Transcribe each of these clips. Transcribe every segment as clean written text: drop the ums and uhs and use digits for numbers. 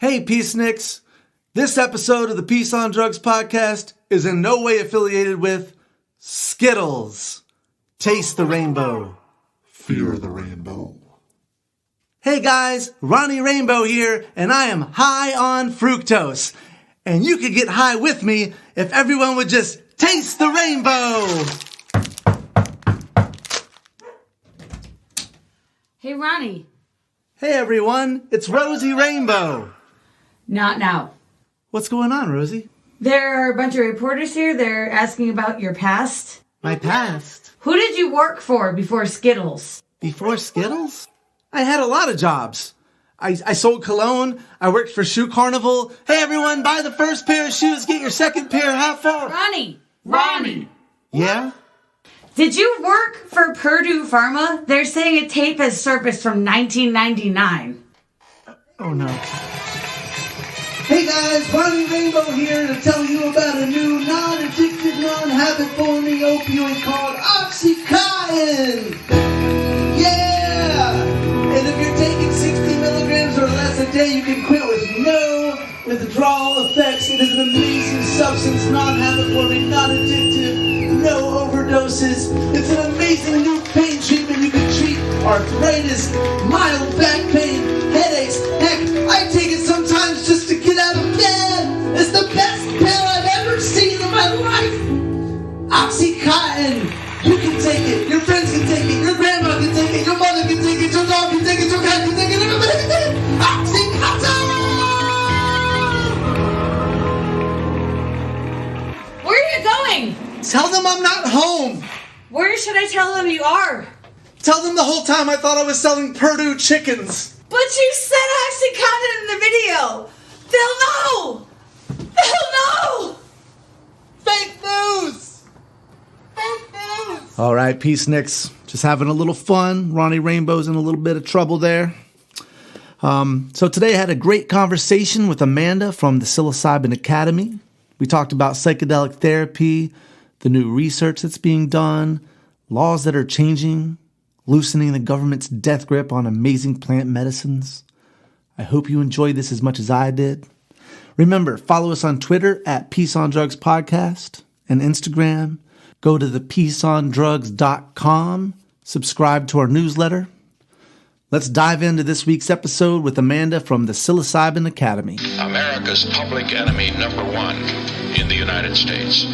Hey, Peaceniks! This episode of the Peace on Drugs podcast is in no way affiliated with Skittles. Taste the rainbow. Fear the rainbow. Hey guys, Ronnie Rainbow here, and I am high on fructose. And you could get high with me if everyone would just taste the rainbow. Hey, Ronnie. Hey everyone, it's Rosie Rainbow. Not now. What's going on, Rosie? There are a bunch of reporters here. They're asking about your past. My past? Who did you work for before Skittles? Before Skittles? I had a lot of jobs. I sold cologne. I worked for Shoe Carnival. Hey everyone, buy the first pair of shoes, get your second pair half off. Ronnie. Yeah? Did you work for Purdue Pharma? They're saying a tape has surfaced from 1999. Oh no. Hey guys, Ronnie Rainbow here to tell you about a new non-addictive, non-habit-forming opioid called Oxycontin. Yeah! And if you're taking 60 milligrams or less a day, you can quit with no withdrawal effects. It is an amazing substance, non-habit-forming, non-addictive, no overdoses. It's an amazing new pain treatment. You can treat arthritis, mild back pain, headaches. Heck, I take it sometimes just to get out of bed. It's the best pill I've ever seen in my life. Oxycontin. You can take it. Your friends can take it. Your grandma can take it. Your mother can take it. Your dog can take it. Your cat can take it. Everybody can take it. Oxycontin. Where are you going? Tell them I'm not home. Where should I tell them you are? Tell them the whole time I thought I was selling Purdue chickens. But you said Oxycontin in the video. They'll know. They'll know. Fake news. Fake news. All right, Peaceniks. Just having a little fun. Ronnie Rainbow's in a little bit of trouble there. So today I had a great conversation with Amanda from the Psilocybin Academy. We talked about psychedelic therapy, the new research that's being done, laws that are changing, loosening the government's death grip on amazing plant medicines. I hope you enjoyed this as much as I did. Remember, follow us on Twitter at Peace on Drugs Podcast and Instagram. Go to thepeaceondrugs.com. Subscribe to our newsletter. Let's dive into this week's episode with Amanda from the Psilocybin Academy. America's public enemy number one in the United States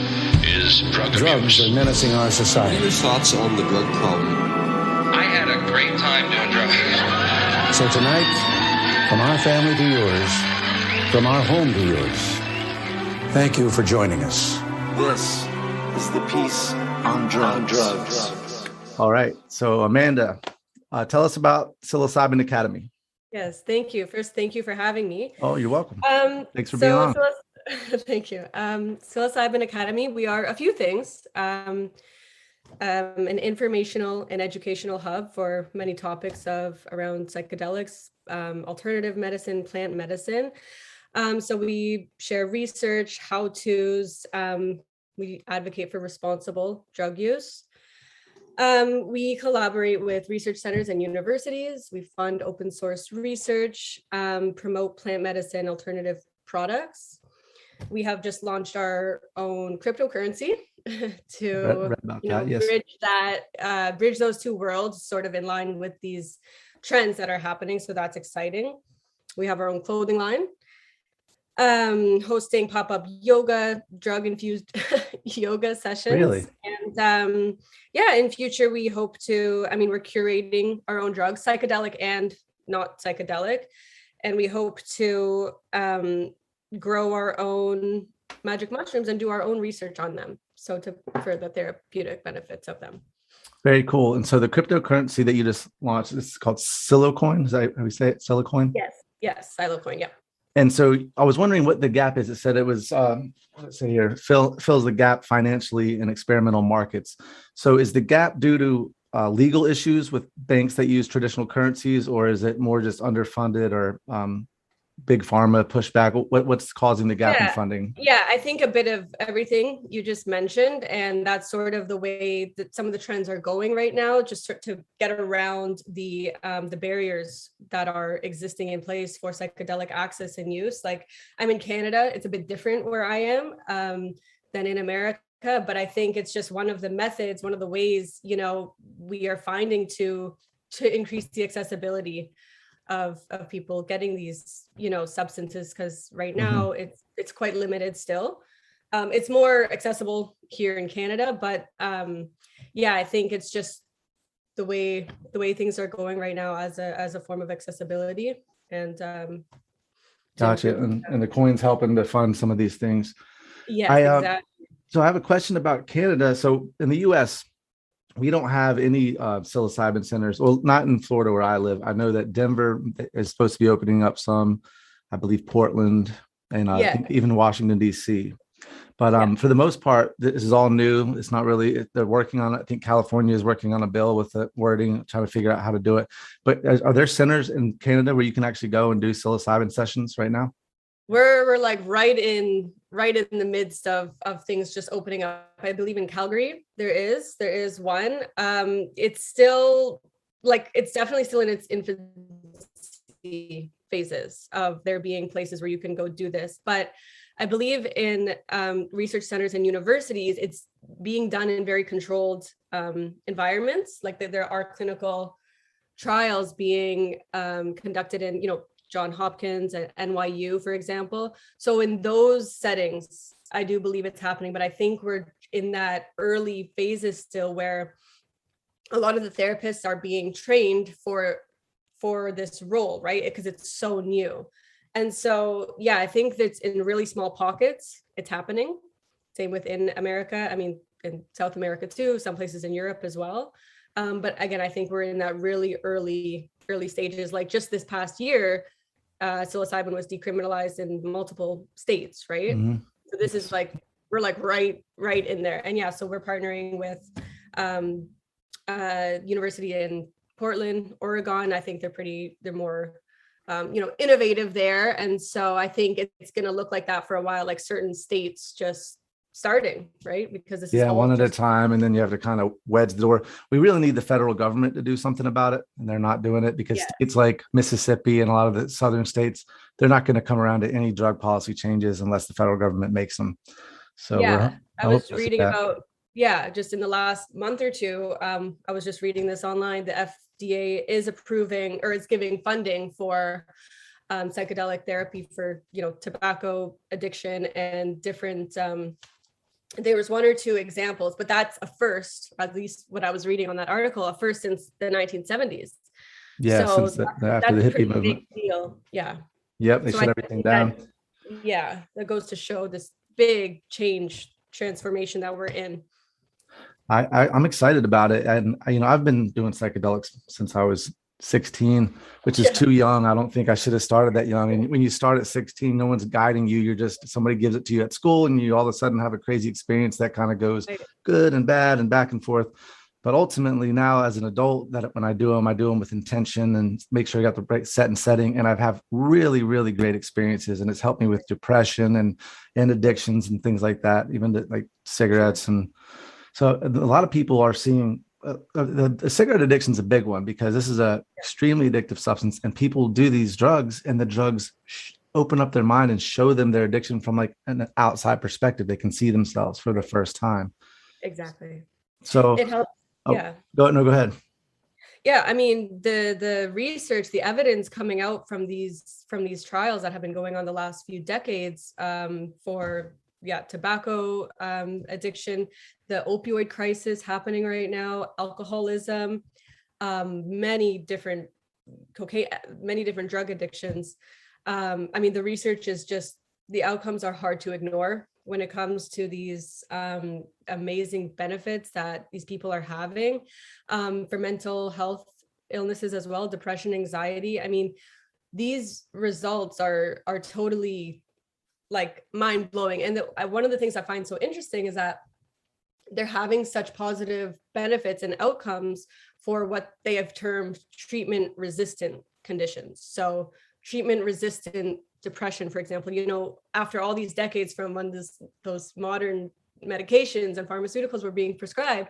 is drug abuse. Drugs are menacing our society. What are your thoughts on the drug problem? I had a great time doing drugs. So tonight, from our family to yours, from our home to yours, thank you for joining us. This is the Peace on Drugs. All right. So, Amanda, tell us about Psilocybin Academy. Yes, thank you. First, thank you for having me. Oh, you're welcome. Thanks for being on. Thank you. Psilocybin Academy, we are a few things. An informational and educational hub for many topics around psychedelics, alternative medicine, plant medicine. So we share research, how-tos. We advocate for responsible drug use. We collaborate with research centers and universities. We fund open source research, promote plant medicine alternative products. We have just launched our own cryptocurrency to bridge those two worlds, sort of in line with these trends that are happening. So that's exciting. We have our own clothing line, hosting pop-up yoga, drug-infused yoga sessions. Really? And in future, we hope to, we're curating our own drugs, psychedelic and not psychedelic. And we hope to grow our own magic mushrooms and do our own research on them. So for the therapeutic benefits of them. Very cool. And so the cryptocurrency that you just launched is called Psilocoin. Is that how we say it? Psilocoin? Yes, Psilocoin, yeah. And so I was wondering what the gap is. It said it was, let's say here, fills the gap financially in experimental markets. So is the gap due to legal issues with banks that use traditional currencies, or is it more just underfunded or big pharma pushback? What's causing the gap in Yeah. funding? Yeah, I think a bit of everything you just mentioned, and that's sort of the way that some of the trends are going right now, just to get around the barriers that are existing in place for psychedelic access and use. Like, I'm in Canada, it's a bit different where I am than in America, but I think it's just one of the methods, one of the ways, we are finding to increase the accessibility of people getting these substances, because right now it's quite limited still. It's more accessible here in Canada, but I think it's just the way things are going right now as a form of accessibility, and Gotcha. And the coin's helping to fund some of these things. Yes, exactly. So I have a question about Canada. So in the US, we don't have any psilocybin centers. Well, not in Florida where I live. I know that Denver is supposed to be opening up some, I believe Portland, and I think even Washington, D.C. But for the most part, this is all new. It's not really, they're working on it. I think California is working on a bill with the wording, trying to figure out how to do it. But are there centers in Canada where you can actually go and do psilocybin sessions right now? We're like right in the midst of things just opening up. I believe in Calgary there is one. It's still it's definitely still in its infancy phases of there being places where you can go do this. But I believe in research centers and universities, it's being done in very controlled environments. Like there are clinical trials being conducted in, Johns Hopkins and NYU, for example. So in those settings, I do believe it's happening, but I think we're in that early phases still where a lot of the therapists are being trained for this role, right? Because it's so new. And so, I think that's in really small pockets, it's happening. Same within America. I mean, in South America too, some places in Europe as well. But again, I think we're in that really early stages. Like just this past year, psilocybin was decriminalized in multiple states, right? So this is we're right in there. And so we're partnering with university in Portland, Oregon. I think they're more innovative there. And so I think it's going to look like that for a while, like certain states just starting, right? Because this is one at a time, and then you have to kind of wedge the door. We really need the federal government to do something about it, and they're not doing it because it's like Mississippi and a lot of the southern states, they're not going to come around to any drug policy changes unless the federal government makes them. So I was reading about just in the last month or two, I was just reading this online. The FDA is approving or is giving funding for psychedelic therapy for tobacco addiction and different there was one or two examples, but that's a first, at least what I was reading on that article, a first since the 1970s. So since after the hippie movement. Big deal. Yeah. Yep, they shut everything down. That goes to show this big transformation that we're in. I'm excited about it. And I've been doing psychedelics since I was 16, which is too young. I don't think I should have started that young. And when you start at 16, no one's guiding you. You're just, somebody gives it to you at school and you all of a sudden have a crazy experience that kind of goes good and bad and back and forth. But ultimately now as an adult, that when I do them with intention and make sure I got the right set and setting. And I've have really, really great experiences, and it's helped me with depression and addictions and things like that, even like cigarettes. And so a lot of people are seeing the cigarette addiction is a big one, because this is a extremely addictive substance, and people do these drugs, and the drugs open up their mind and show them their addiction from like an outside perspective. They can see themselves for the first time. Exactly. So it helps. Go ahead. Yeah, I mean the research, the evidence coming out from these trials that have been going on the last few decades for tobacco addiction, the opioid crisis happening right now, alcoholism, many different drug addictions. I mean, the research is just, the outcomes are hard to ignore when it comes to these amazing benefits that these people are having for mental health illnesses as well, depression, anxiety. I mean, these results are totally like mind-blowing. And one of the things I find so interesting is that they're having such positive benefits and outcomes for what they have termed treatment-resistant conditions. So treatment resistant depression, for example, you know, after all these decades from when those modern medications and pharmaceuticals were being prescribed,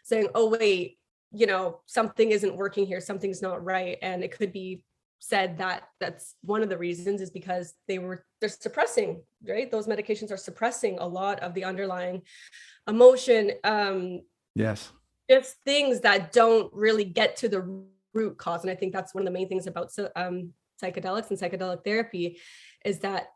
saying, oh wait, you know, something isn't working here, something's not right. And it could be said that that's one of the reasons is because they're suppressing, right? Those medications are suppressing a lot of the underlying emotion, Yes. just things that don't really get to the root cause. And I think that's one of the main things about psychedelics and psychedelic therapy is that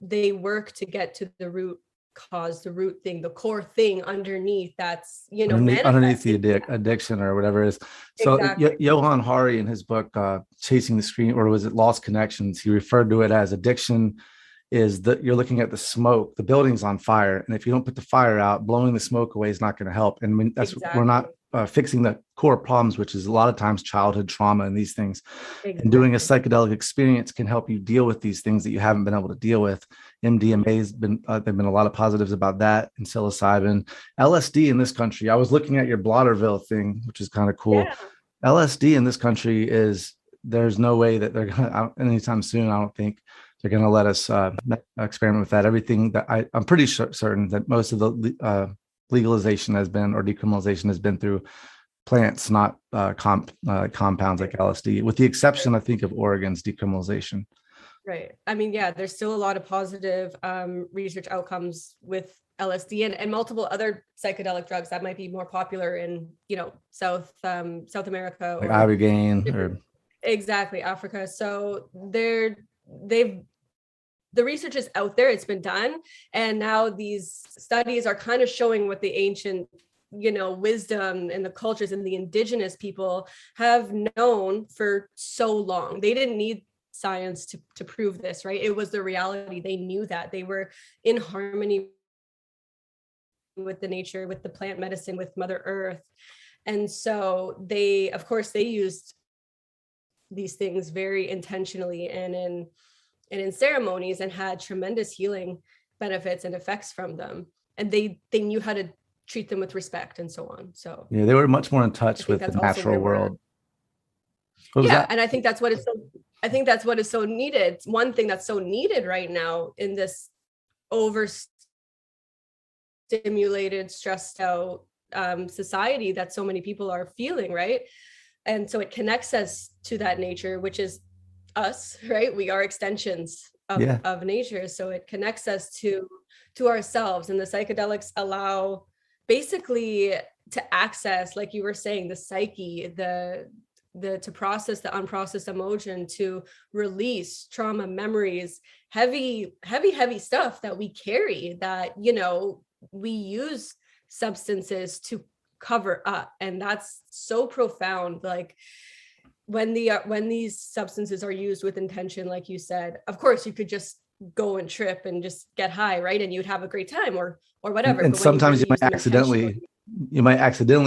they work to get to the root cause, the root thing, the core thing underneath that's, you know, underneath the addiction or whatever it is. So exactly. Johan Hari in his book, Chasing the Screen, or was it Lost Connections? He referred to it as addiction is that you're looking at the smoke, the building's on fire. And if you don't put the fire out, blowing the smoke away is not going to help. And we're not fixing the core problems, which is a lot of times childhood trauma and these things. Exactly. And doing a psychedelic experience can help you deal with these things that you haven't been able to deal with. MDMA has been, there've been a lot of positives about that, and psilocybin, LSD in this country. I was looking at your Blotterville thing, which is kind of cool. Yeah. LSD in this country there's no way that they're going to, anytime soon, I don't think they're going to let us experiment with that. Everything that I'm pretty certain that most of the legalization has been, or decriminalization has been through plants, not compounds like LSD, with the exception, I think, of Oregon's decriminalization. Right. I mean, yeah, there's still a lot of positive research outcomes with LSD and multiple other psychedelic drugs that might be more popular in, you know, South America, like ibogaine or exactly Africa. So the research is out there, it's been done, and now these studies are kind of showing what the ancient, you know, wisdom and the cultures and the indigenous people have known for so long. They didn't need science to prove this, right? It was the reality. They knew that they were in harmony with the nature, with the plant medicine, with Mother Earth. And so they, of course, they used these things very intentionally and in ceremonies, and had tremendous healing benefits and effects from them. And they knew how to treat them with respect and so on. So yeah, they were much more in touch with the natural world. Yeah, and I think that's what is so needed. One thing that's so needed right now in this overstimulated, stressed out society that so many people are feeling, right? And so it connects us to that nature, which is us, right? We are extensions of nature. So it connects us to ourselves, and the psychedelics allow basically to access, like you were saying, the psyche, to process the unprocessed emotion, to release trauma, memories, heavy stuff that we carry, that, you know, we use substances to cover up. And that's so profound. Like when these substances are used with intention, like you said, of course you could just go and trip and just get high, right? And you'd have a great time or whatever. And sometimes you might accidentally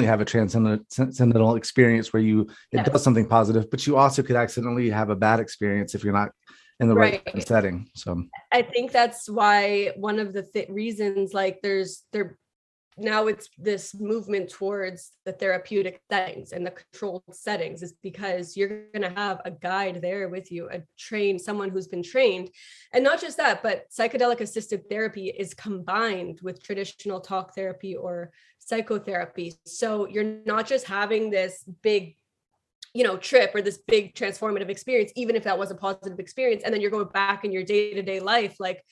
have a transcendental experience where it does something positive, but you also could accidentally have a bad experience if you're not in the right setting. So I think that's why one of the reasons, like now it's this movement towards the therapeutic settings and the controlled settings, is because you're going to have a guide there with you, someone who's been trained. And not just that, but psychedelic assisted therapy is combined with traditional talk therapy or psychotherapy. So you're not just having this big, you know, trip or this big transformative experience, even if that was a positive experience. And then you're going back in your day-to-day life, like,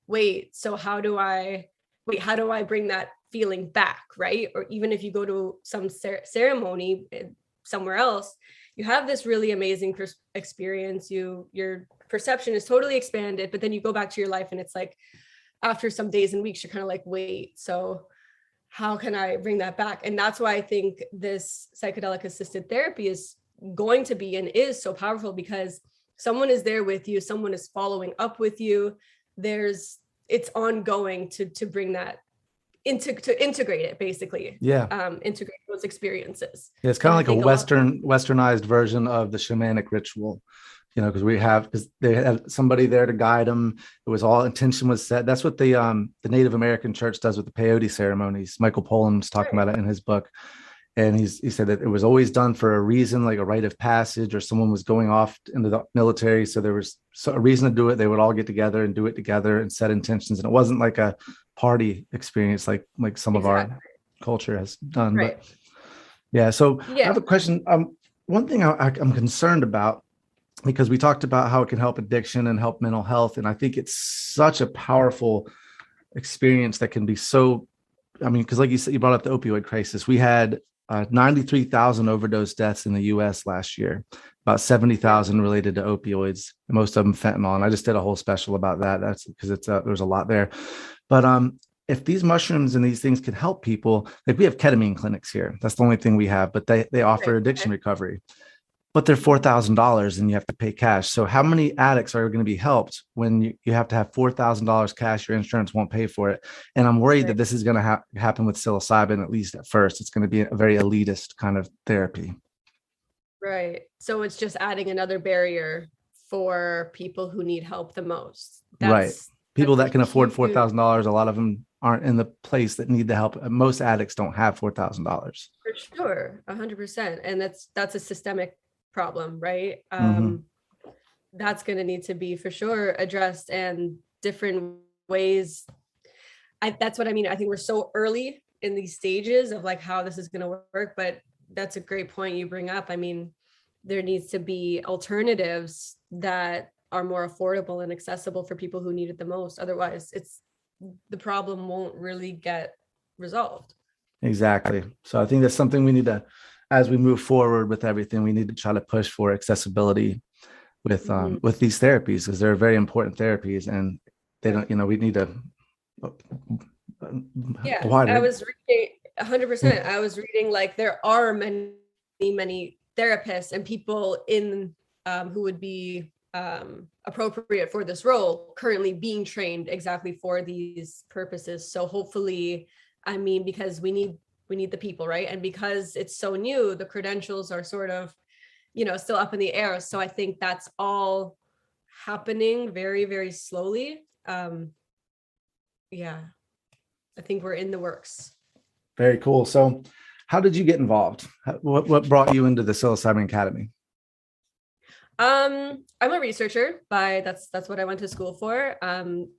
wait, so how do I bring that feeling back, right? Or even if you go to some ceremony somewhere else, you have this really amazing experience. Your perception is totally expanded, but then you go back to your life and it's like, after some days and weeks, you're kind of like, wait, so how can I bring that back? And that's why I think this psychedelic assisted therapy is going to be and is so powerful, because someone is there with you, someone is following up with you. It's ongoing to bring that to integrate it, basically. Integrate those experiences. Yeah, it's kind of like a westernized version of the shamanic ritual, you know, because they had somebody there to guide them. It was all intention was set. That's what the Native American church does with the peyote ceremonies. Michael Pollan's talking about it in his book. And he said that it was always done for a reason, like a rite of passage, or someone was going off into the military. So there was a reason to do it. They would all get together and do it together and set intentions. And it wasn't like a party experience like some of our culture has done. Right. But yeah, so Yeah. I have a question. One thing I'm concerned about, because we talked about how it can help addiction and help mental health. And I think it's such a powerful experience that can be so, I mean, because like you said, you brought up the opioid crisis. We had 93,000 overdose deaths in the US last year, about 70,000 related to opioids, most of them fentanyl. And I just did a whole special about that. That's because there's a lot there. But if these mushrooms and these things can help people, like we have ketamine clinics here. That's the only thing we have, but they offer addiction recovery. But they're $4,000 and you have to pay cash. So how many addicts are going to be helped when you have to have $4,000 cash? Your insurance won't pay for it. And I'm worried that this is going to happen with psilocybin, at least at first. It's going to be a very elitist kind of therapy. Right. So it's just adding another barrier for people who need help the most. Right. People that can afford $4,000, a lot of them aren't in the place that need the help. Most addicts don't have $4,000. For sure, 100%. And that's a systemic problem, right? That's going to need to be for sure addressed, and different ways. That's what I mean. I think we're so early in these stages of like how this is going to work, but that's a great point you bring up. I mean, there needs to be alternatives that are more affordable and accessible for people who need it the most. Otherwise, the problem won't really get resolved. Exactly. So I think that's something we need to, as we move forward with everything, we need to try to push for accessibility with these therapies, because they're very important therapies, and they don't, we need to. Yeah, I was reading 100%. I was reading like there are many therapists and people in who would be appropriate for this role currently being trained exactly for these purposes. So hopefully, I mean, because we need the people, right? And because it's so new, the credentials are sort of, still up in the air. So I think that's all happening very, very slowly. Yeah, I think we're in the works. Very cool. So how did you get involved? What brought you into the Psilocybin Academy? I'm a researcher that's what I went to school for,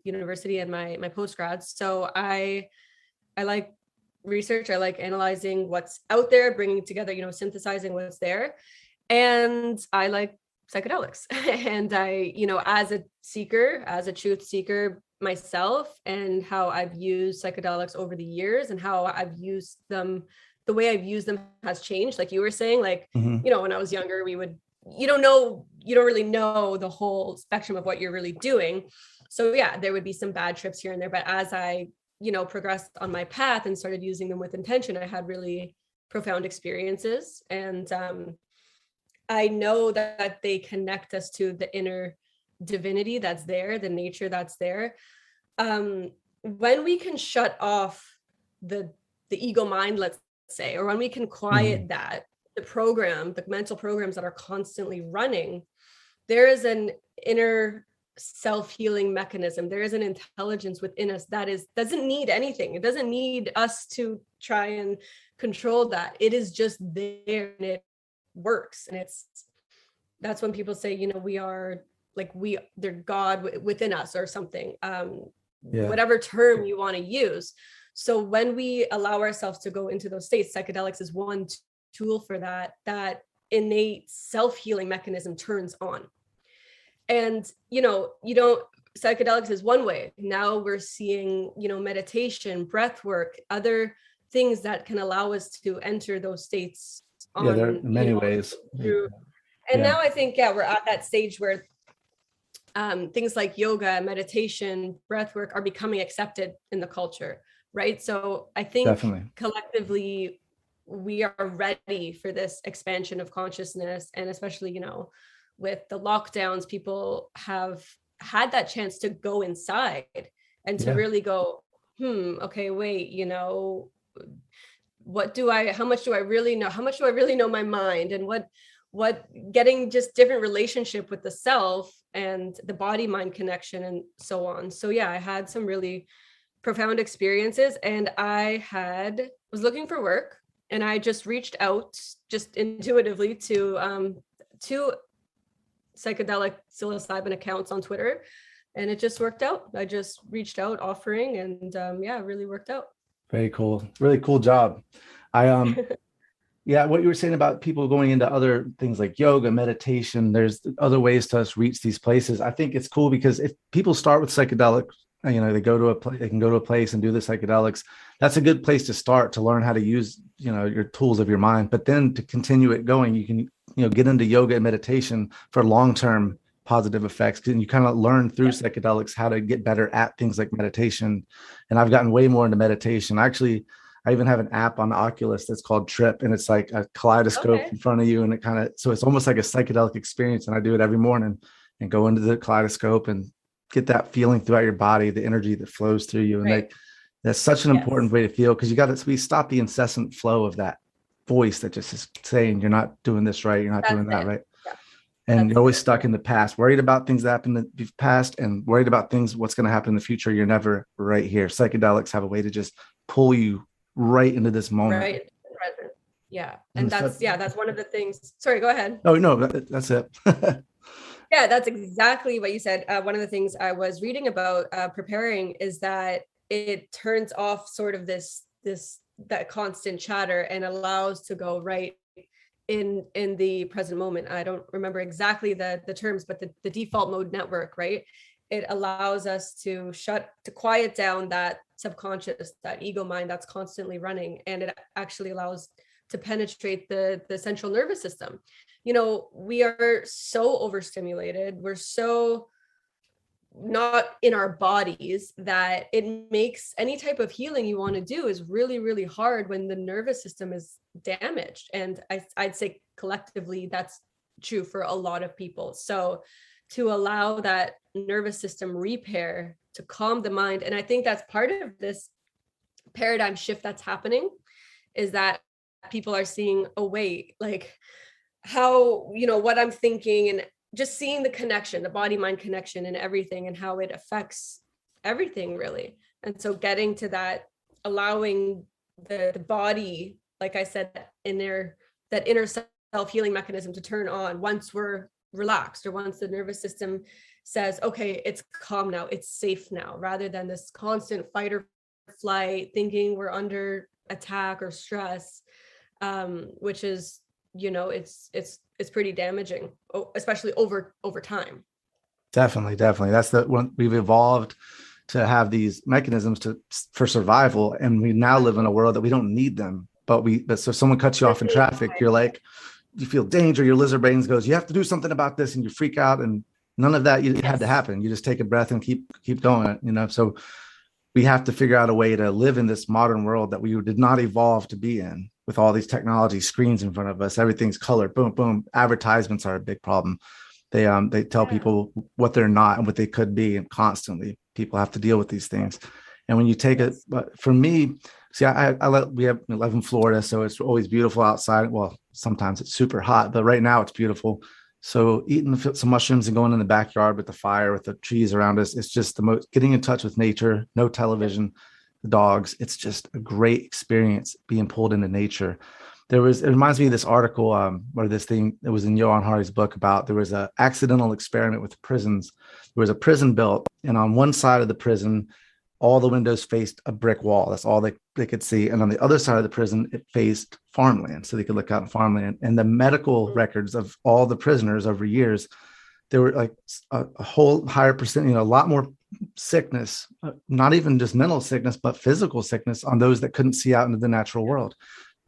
university and my postgrad. So I like research. I like analyzing what's out there, bringing together, synthesizing what's there. And I like psychedelics. And I, as a truth seeker myself, and how I've used psychedelics over the years and how I've used them, the way I've used them has changed. Like you were saying, like, when I was younger, you don't really know the whole spectrum of what you're really doing. So yeah, there would be some bad trips here and there, but as I, progressed on my path and started using them with intention, I had really profound experiences. And I know that they connect us to the inner divinity that's there, the nature that's there. When we can shut off the ego mind, let's say, or when we can quiet that, the mental programs that are constantly running, there is an inner self-healing mechanism. There is an intelligence within us that doesn't need anything. It doesn't need us to try and control that. It is just there and it works. And that's when people say, we are like, they're God within us or something, whatever term you want to use. So when we allow ourselves to go into those states, psychedelics is one tool for that innate self-healing mechanism turns on. And, psychedelics is one way. Now we're seeing, there breath work, other things that can allow us to enter those states. There are many ways. And now I think, we're at that stage where things like yoga, meditation, breath work are becoming accepted in the culture, right? So I think collectively, we are ready for this expansion of consciousness. And especially, with the lockdowns, people have had that chance to go inside and to really go, okay, wait, how much do I really know? How much do I really know my mind? And what getting just different relationship with the self and the body mind connection and so on. So yeah, I had some really profound experiences, and I was looking for work. And I just reached out just intuitively to two psychedelic psilocybin accounts on Twitter, and it just worked out. I just reached out offering, and yeah, it really worked out. Very cool. Really cool job. I Yeah, what you were saying about people going into other things like yoga, meditation, there's other ways to us reach these places. I think it's cool because if people start with psychedelics, they go to they can go to a place and do the psychedelics. That's a good place to start to learn how to use, your tools of your mind. But then to continue it going, you can, get into yoga and meditation for long-term positive effects. And you kind of learn through psychedelics how to get better at things like meditation. And I've gotten way more into meditation. Actually, I even have an app on the Oculus that's called Trip, and it's like a kaleidoscope in front of you. And so it's almost like a psychedelic experience. And I do it every morning and go into the kaleidoscope and get that feeling throughout your body, the energy that flows through you. And that's such an important way to feel, because we stop the incessant flow of that voice that just is saying, you're not doing this right. You're not doing that right. Yeah. And you're always stuck in the past, worried about things that happened in the past and worried about what's going to happen in the future. You're never right here. Psychedelics have a way to just pull you right into this moment. Right. Present. Yeah. And that's one of the things. Sorry, go ahead. Oh, no, that's it. Yeah, that's exactly what you said. One of the things I was reading about preparing is that it turns off sort of that constant chatter and allows to go right in the present moment. I don't remember exactly the terms, but the default mode network, right? It allows us to quiet down that subconscious, that ego mind that's constantly running, and it actually allows to penetrate the central nervous system. We are so overstimulated, we're so not in our bodies that it makes any type of healing you want to do is really, really hard when the nervous system is damaged. And I'd say collectively that's true for a lot of people. So to allow that nervous system repair, to calm the mind. And I think that's part of this paradigm shift that's happening, is that people are seeing, oh, wait, like how, what I'm thinking, and just seeing the connection, the body mind connection and everything, and how it affects everything really. And so getting to that, allowing the body, like I said, that inner self-healing mechanism to turn on once we're relaxed, or once the nervous system says, okay, it's calm now, it's safe now, rather than this constant fight or flight, thinking we're under attack or stress, which is, it's pretty damaging, especially over time. Definitely. That's the one. We've evolved to have these mechanisms for survival, and we now live in a world that we don't need them. But so if someone cuts you off in traffic, you're like, you feel danger, your lizard brains goes, you have to do something about this, and you freak out, and none of that had to happen. You just take a breath and keep going, so we have to figure out a way to live in this modern world that we did not evolve to be in, with all these technology screens in front of us. Everything's colored, boom, boom. Advertisements are a big problem. They tell people what they're not and what they could be, and constantly people have to deal with these things. And when you take it, but for me, see, we live in Florida, so it's always beautiful outside. Well, sometimes it's super hot, but right now it's beautiful. So eating some mushrooms and going in the backyard with the fire, with the trees around us, it's just the most, getting in touch with nature, no television, the dogs. It's just a great experience being pulled into nature. It reminds me of this article or this thing that was in Johan Hari's book about, there was an accidental experiment with prisons. There was a prison built, and on one side of the prison, all the windows faced a brick wall. That's all they could see. And on the other side of the prison, it faced farmland, so they could look out in farmland. And the medical records of all the prisoners over years, there were like a whole higher percent, a lot more sickness, not even just mental sickness, but physical sickness on those that couldn't see out into the natural world.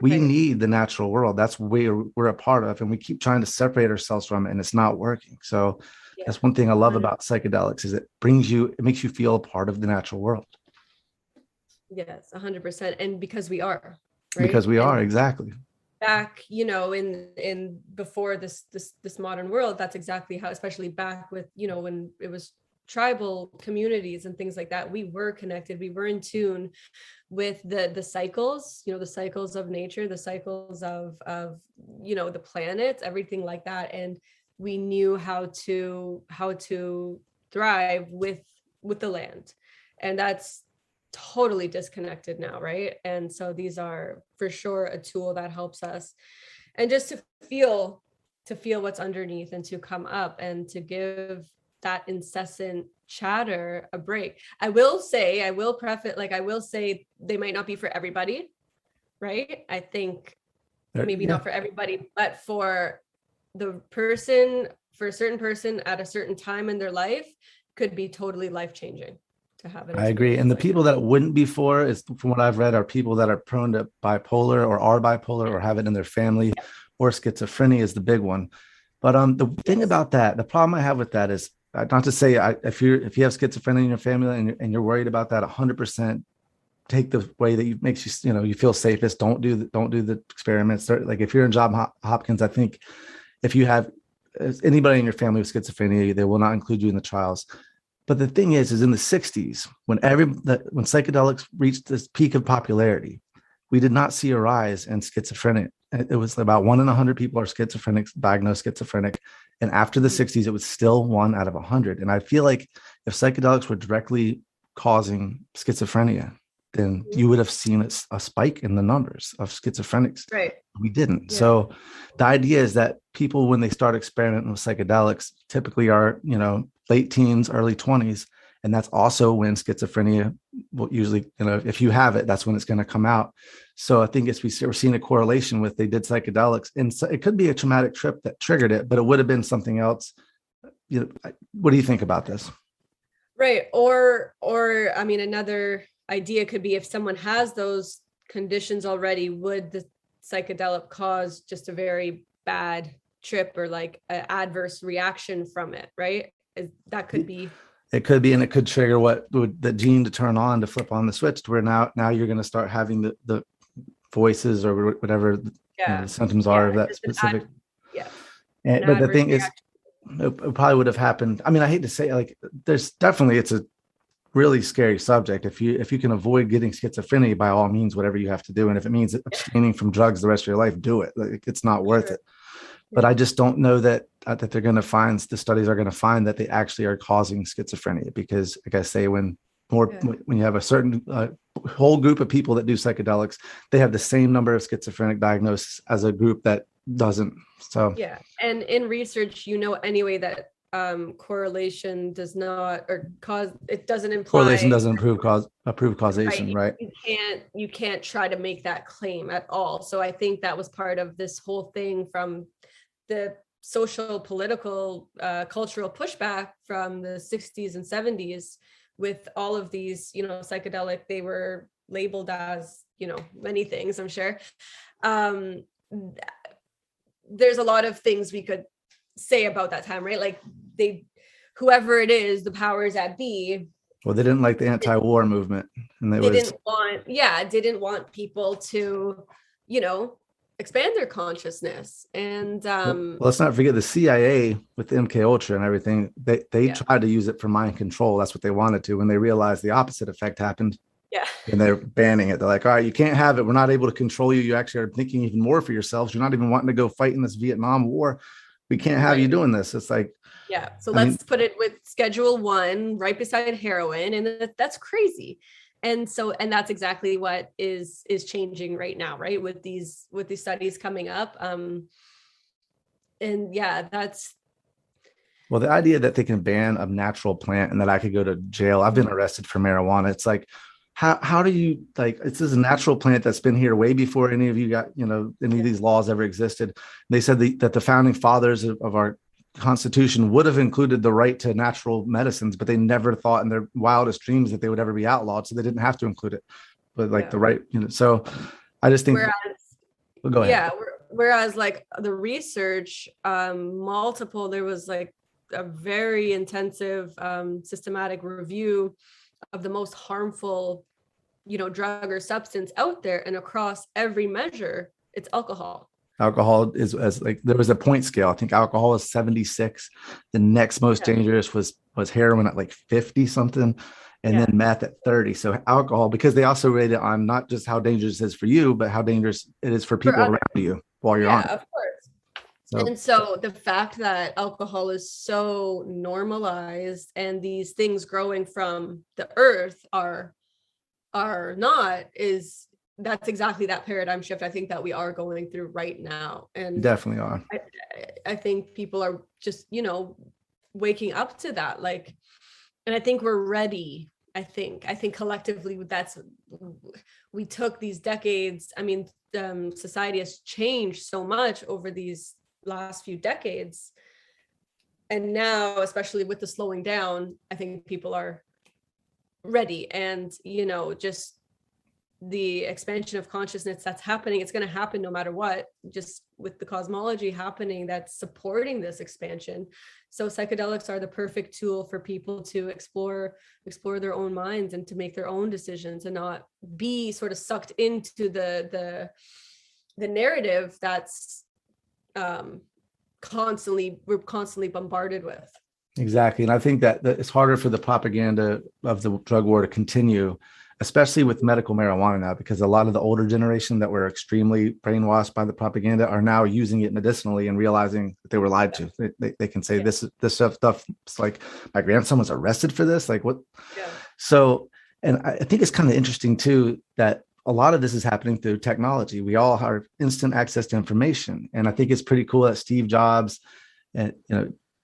We need the natural world. That's where we're a part of, and we keep trying to separate ourselves from it, and it's not working. So that's one thing I love about psychedelics, is it makes you feel a part of the natural world. Yes, 100%. And because we are, right? Because we are, exactly. Back, in before this modern world, that's exactly how, especially back with, when it was tribal communities and things like that, we were connected, we were in tune with the cycles, the cycles of nature, the cycles of the planets, everything like that. And we knew how to thrive with the land. And that's totally disconnected now, right? And so these are for sure a tool that helps us, and just to feel what's underneath and to come up and to give that incessant chatter a break. I will say they might not be for everybody, right? I think maybe not for everybody, but for a certain person at a certain time in their life could be totally life-changing to have it. I agree. And the people that it wouldn't be for is, from what I've read, are people that are prone to bipolar or are bipolar or have it in their family, or schizophrenia is the big one. But the thing about that, the problem I have with that is, not to say if you have schizophrenia in your family and you're worried about that, 100% take the way that makes you, you feel safest. Don't do the experiments. Like if you're in Johns Hopkins, I think if you have anybody in your family with schizophrenia, they will not include you in the trials. But the thing is in the 60s, when psychedelics reached this peak of popularity, we did not see a rise in schizophrenia. It was about 1 in 100 people are schizophrenic, diagnosed schizophrenic. And after the 60s, it was still 1 out of 100. And I feel like if psychedelics were directly causing schizophrenia, then you would have seen a spike in the numbers of schizophrenics. Right. We didn't. Yeah. So the idea is that people, when they start experimenting with psychedelics, typically are, late teens, early 20s. And that's also when schizophrenia will usually, if you have it, that's when it's going to come out. So I think we're seeing a correlation with, they did psychedelics, and so it could be a traumatic trip that triggered it, but it would have been something else. What do you think about this? Right. Or I mean, another idea could be, if someone has those conditions already, would the psychedelic cause just a very bad trip or like an adverse reaction from it, right? That could be. It could be, and it could trigger the gene to turn on, to flip on the switch, to where now you're going to start having the voices or whatever the symptoms are of that specific. But the thing is, it probably would have happened. I mean, I hate to say, like, there's definitely, it's a really scary subject. If you can avoid getting schizophrenia, by all means, whatever you have to do. And if it means abstaining from drugs the rest of your life, do it. Like, it's not worth it. But I just don't know that they're going to find, the studies are going to find that they actually are causing schizophrenia, because, like I say, when you have a certain whole group of people that do psychedelics, they have the same number of schizophrenic diagnoses as a group that doesn't. So and in research, anyway, that correlation does not, or cause, it doesn't imply, correlation doesn't prove causation, right? You can't try to make that claim at all. So I think that was part of this whole thing from the social, political, cultural pushback from the 60s and 70s, with all of these, psychedelic, they were labeled as, many things, I'm sure. There's a lot of things we could say about that time, right? Like, whoever it is, the powers that be. Well, they didn't like the anti-war movement, and didn't want people to, expand their consciousness. And let's not forget the CIA with the MK Ultra and everything. They tried to use it for mind control. That's what they wanted to. When they realized the opposite effect happened, and they're banning it. They're like, all right, you can't have it. We're not able to control you. You actually are thinking even more for yourselves. You're not even wanting to go fight in this Vietnam War. We can't have you doing this. It's like, so let's put it with Schedule 1 right beside heroin, and that's crazy. And that's exactly what is changing right now, right? With these studies coming up. That's. Well, the idea that they can ban a natural plant and that I could go to jail. I've been arrested for marijuana. It's like, how do you, like, this is a natural plant that's been here way before any of you got, any of these laws ever existed. They said that the founding fathers of our Constitution would have included the right to natural medicines, but they never thought in their wildest dreams that they would ever be outlawed. So they didn't have to include it, but the right, so I just think. Go ahead. Yeah. Whereas like the research, there was like a very intensive, systematic review of the most harmful, drug or substance out there, and across every measure, it's alcohol. Alcohol is, as like, there was a point scale. I think alcohol is 76. The next most dangerous was heroin at like 50 something, and then meth at 30. So alcohol, because they also rate it on not just how dangerous it is for you, but how dangerous it is for people around you while you're on it. Of course. And so the fact that alcohol is so normalized, and these things growing from the earth are are not, that's exactly that paradigm shift I think that we are going through right now. And Definitely are. I think people are just, waking up to that. Like, and I think we're ready. I think collectively we took these decades. I mean, society has changed so much over these last few decades. And now, especially with the slowing down, I think people are ready. And, just the expansion of consciousness that's happening, it's going to happen no matter what, just with the cosmology happening that's supporting this expansion. So psychedelics are the perfect tool for people to explore their own minds and to make their own decisions and not be sort of sucked into the narrative that's we're constantly bombarded with. Exactly. And I think that it's harder for the propaganda of the drug war to continue, especially with medical marijuana now, because a lot of the older generation that were extremely brainwashed by the propaganda are now using it medicinally and realizing that they were lied to. They can say this stuff. It's like, my grandson was arrested for this. Like, what? Yeah. So, and I think it's kind of interesting too, that a lot of this is happening through technology. We all have instant access to information. And I think it's pretty cool that Steve Jobs and,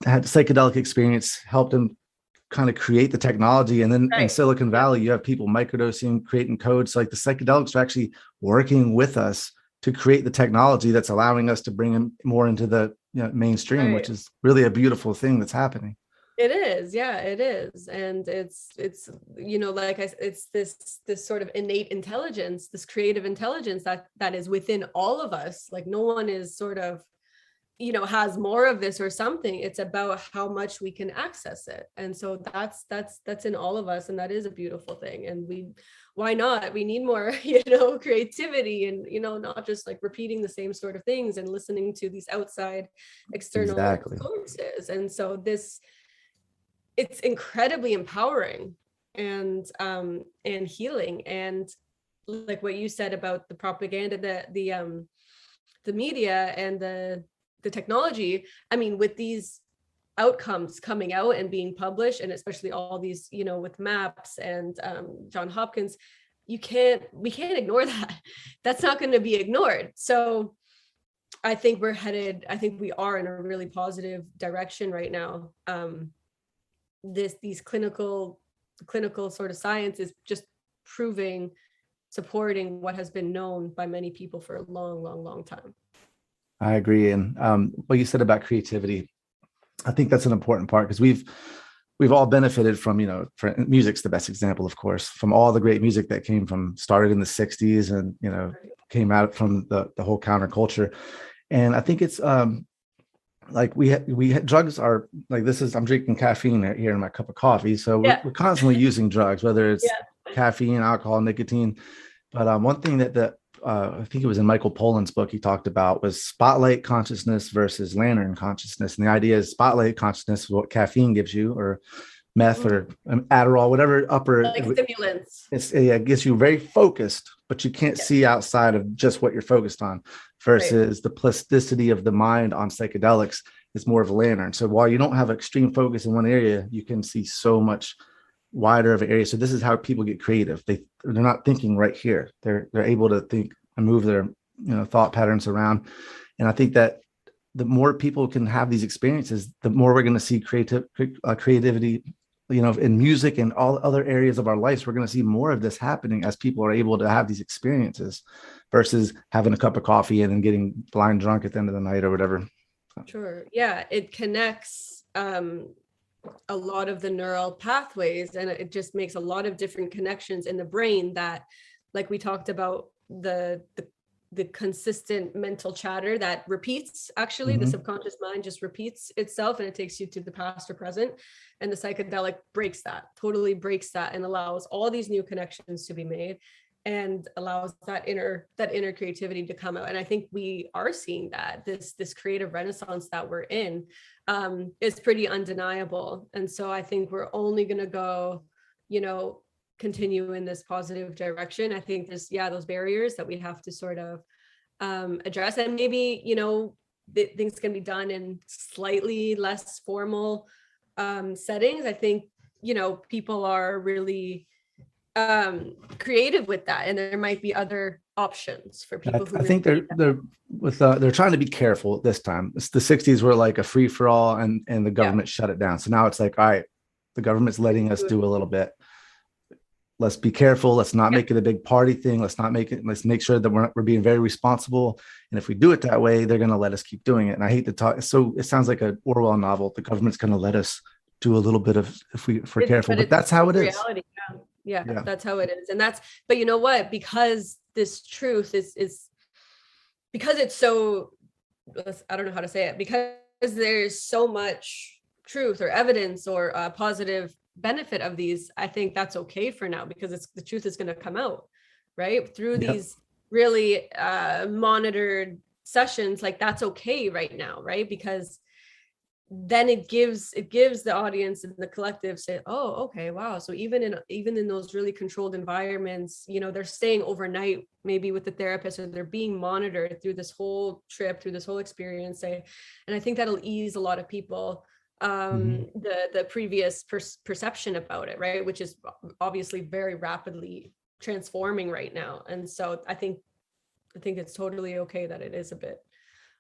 had psychedelic experience, helped him kind of create the technology. And then in Silicon Valley, you have people microdosing, creating codes. So like the psychedelics are actually working with us to create the technology that's allowing us to bring them more into the mainstream, which is really a beautiful thing that's happening. It is. Yeah, it is. And it's it's this sort of innate intelligence, this creative intelligence that is within all of us. Like no one is sort of, has more of this or something. It's about how much we can access it. And so that's in all of us. And that is a beautiful thing. And why not? We need more, creativity and, not just like repeating the same sort of things and listening to these outside external sources. And so it's incredibly empowering and healing. And like what you said about the propaganda, the media and the technology, I mean, with these outcomes coming out and being published, and especially all these, with MAPS and John Hopkins, we can't ignore that. That's not going to be ignored. So I think we are in a really positive direction right now. These clinical sort of science is just supporting what has been known by many people for a long time. I agree. And what you said about creativity, I think that's an important part, because we've all benefited from, music's the best example, of course, from all the great music that started in the 60s and, came out from the whole counterculture. And I think it's like we had drugs are like, I'm drinking caffeine here in my cup of coffee. So we're constantly using drugs, whether it's caffeine, alcohol, nicotine. But one thing that I think it was in Michael Pollan's book he talked about was spotlight consciousness versus lantern consciousness. And the idea is spotlight consciousness is what caffeine gives you, or meth or Adderall, whatever stimulants. It gets you very focused, but you can't see outside of just what you're focused on, versus the plasticity of the mind on psychedelics is more of a lantern. So while you don't have extreme focus in one area, you can see so much wider of an area. So this is how people get creative. They're not thinking right here. They're able to think and move their thought patterns around. And I think that the more people can have these experiences, the more we're going to see creativity, in music and all other areas of our lives. We're going to see more of this happening as people are able to have these experiences, versus having a cup of coffee and then getting blind drunk at the end of the night or whatever. Sure. Yeah, it connects a lot of the neural pathways, and it just makes a lot of different connections in the brain that, like we talked about, the consistent mental chatter that repeats, actually the subconscious mind just repeats itself, and it takes you to the past or present, and the psychedelic totally breaks that and allows all these new connections to be made and allows that inner creativity to come out. And I think we are seeing that this creative renaissance that we're in is pretty undeniable. And so I think we're only going to go, continue in this positive direction. I think there's those barriers that we have to sort of address, and maybe things can be done in slightly less formal settings. I think people are really creative with that, and there might be other options for people who I think they're trying to be careful this time. It's the 60s were like a free for all, and the government shut it down. So now it's like, all right, the government's letting us do a little bit. Let's be careful. Let's not make it a big party thing. Let's make sure that we're being very responsible. And if we do it that way, they're going to let us keep doing it. And I hate to talk. So it sounds like an Orwell novel. The government's going to let us do a little bit of, if we're careful, but that's how it is. Reality. Yeah, that's how it is. And but you know what, because this truth is because it's so, I don't know how to say it, because there's so much truth or evidence or a positive benefit of these, I think that's okay for now, because the truth is going to come out, right, through these really monitored sessions. Like, that's okay right now, right? Because then it gives the audience and the collective say, oh, okay, wow. So even in those really controlled environments, they're staying overnight maybe with the therapist, or they're being monitored through this whole trip, through this whole experience. And I think that'll ease a lot of people the previous perception about it, right, which is obviously very rapidly transforming right now. And so I think it's totally okay that it is a bit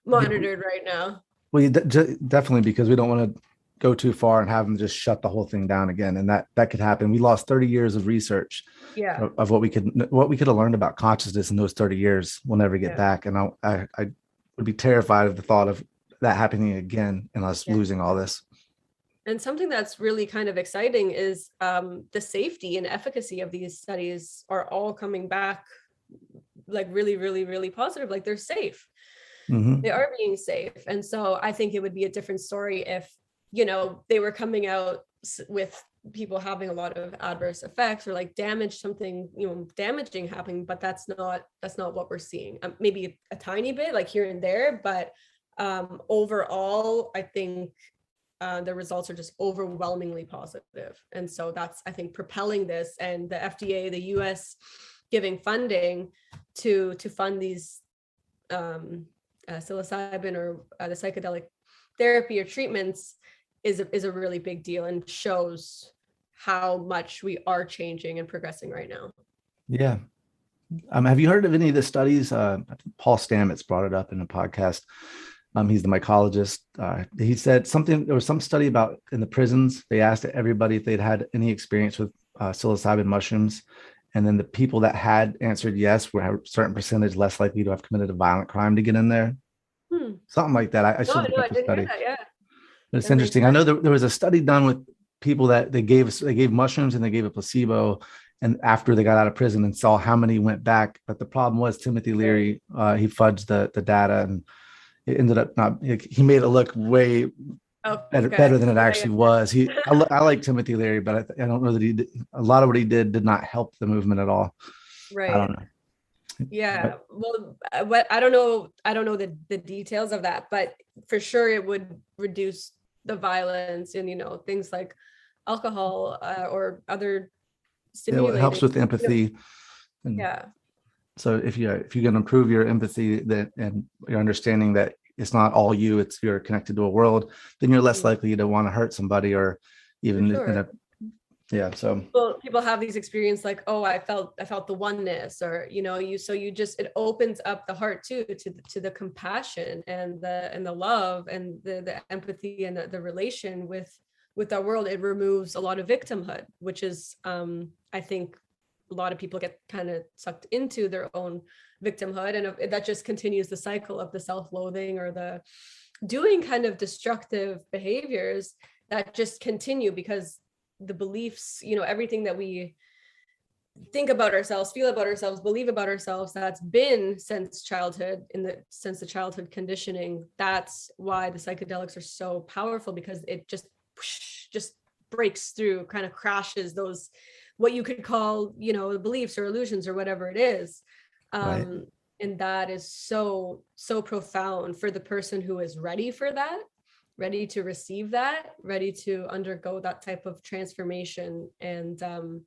monitored right now. Well, definitely, because we don't want to go too far and have them just shut the whole thing down again, and that could happen. We lost 30 years of research of what we could have learned about consciousness in those 30 years. We'll never get back, and I would be terrified of the thought of that happening again and us losing all this. And something that's really kind of exciting is the safety and efficacy of these studies are all coming back like really, really, really positive. Like, they're safe. They are being safe. And so I think it would be a different story if, they were coming out with people having a lot of adverse effects or like something damaging happening, but that's not what we're seeing. Maybe a tiny bit like here and there, but overall, I think the results are just overwhelmingly positive. And so that's, I think, propelling this, and the FDA, the US giving funding to fund these psilocybin or the psychedelic therapy or treatments is a really big deal, and shows how much we are changing and progressing right now. Yeah. Have you heard of any of the studies? Paul Stamets brought it up in a podcast. He's the mycologist. He said there was some study about in the prisons. They asked everybody if they'd had any experience with psilocybin mushrooms. And then the people that had answered yes were a certain percentage less likely to have committed a violent crime to get in there. Something like that. I should look up the study. But it's interesting. I know there was a study done with people that they gave mushrooms and they gave a placebo, and after they got out of prison, and saw how many went back. But the problem was Timothy Leary, he fudged the data, and it ended up he made it look way better than it actually was. I like Timothy Leary, but I don't know that a lot of what he did not help the movement at all. Right. I don't know. Yeah. Well, I don't know the details of that, but for sure it would reduce the violence and, things like alcohol or other stimulating. It helps with empathy. So if you can improve your empathy and your understanding that it's not all you, you're connected to a world, then you're less likely to want to hurt somebody, or even so. Well, people have these experiences like, oh, I felt the oneness, or it opens up the heart too to the compassion and the love and the empathy and the relation with our world. It removes a lot of victimhood, which is I think a lot of people get kind of sucked into their own victimhood, and that just continues the cycle of the self-loathing or the doing kind of destructive behaviors that just continue, because the beliefs, everything that we think about ourselves, feel about ourselves, believe about ourselves, that's been since childhood, since the childhood conditioning. That's why the psychedelics are so powerful, because it just breaks through, kind of crashes those, what you could call, beliefs or illusions or whatever it is. Right. And that is so profound for the person who is ready for that, ready to receive that, ready to undergo that type of transformation and a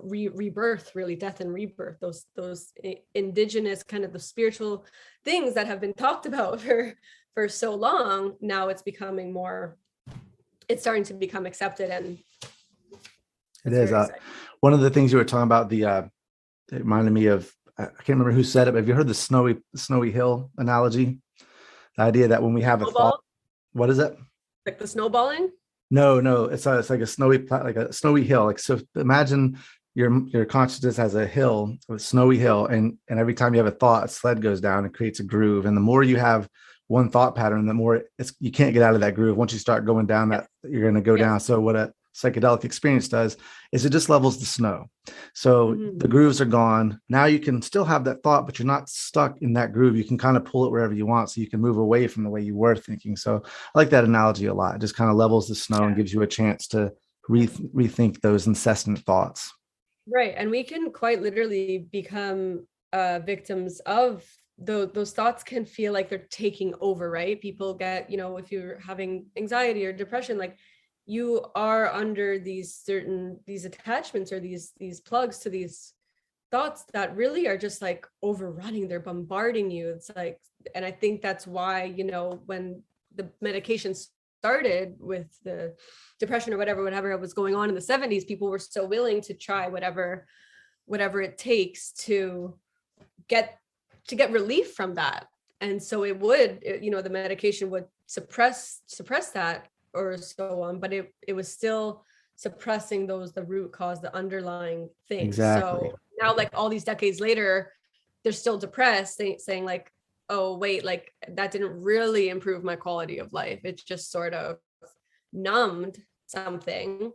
rebirth, really, death and rebirth, those indigenous kind of the spiritual things that have been talked about for so long. Now it's starting to become accepted, and it is. One of the things you were talking about, it reminded me of, I can't remember who said it, but have you heard the snowy hill analogy? The idea that when we have a thought, what is it? Like the snowballing? No, it's like a like a snowy hill. Like, so imagine your consciousness has a hill, a snowy hill, and every time you have a thought, a sled goes down and creates a groove. And the more you have one thought pattern, the more you can't get out of that groove. Once you start going down that, you're going to go down. So what a psychedelic experience does is it just levels the snow. So the grooves are gone. Now you can still have that thought, but you're not stuck in that groove. You can kind of pull it wherever you want. So you can move away from the way you were thinking. So I like that analogy a lot. It just kind of levels the snow and gives you a chance to rethink those incessant thoughts. Right. And we can quite literally become victims of those thoughts. Can feel like they're taking over, right? People get, if you're having anxiety or depression, like you are under these attachments or these plugs to these thoughts that really are just like overrunning. They're bombarding you. It's like, and I think that's why, when the medication started with the depression or whatever was going on in the 70s, people were so willing to try whatever it takes to get relief from that. And so it would, the medication would suppress that or so on, but it was still suppressing the root cause, the underlying thing. Exactly. So now, like all these decades later, they're still depressed, saying like, oh wait, like that didn't really improve my quality of life. It just sort of numbed something.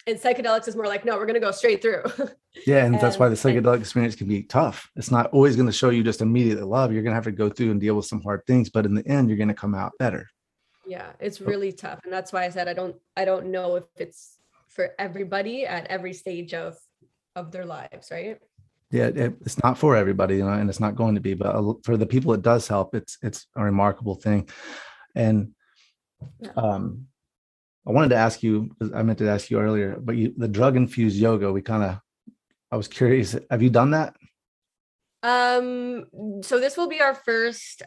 And psychedelics is more like, no, we're going to go straight through. Yeah. And that's why the psychedelic experience can be tough. It's not always going to show you just immediate love. You're going to have to go through and deal with some hard things, but in the end, you're going to come out better. Yeah, it's really tough. And that's why I said, I don't know if it's for everybody at every stage of their lives. Right. Yeah. It's not for everybody, and it's not going to be, but for the people it does help, it's a remarkable thing. And, I wanted to ask you, because I meant to ask you earlier, but the drug infused yoga, I was curious. Have you done that? So this will be our first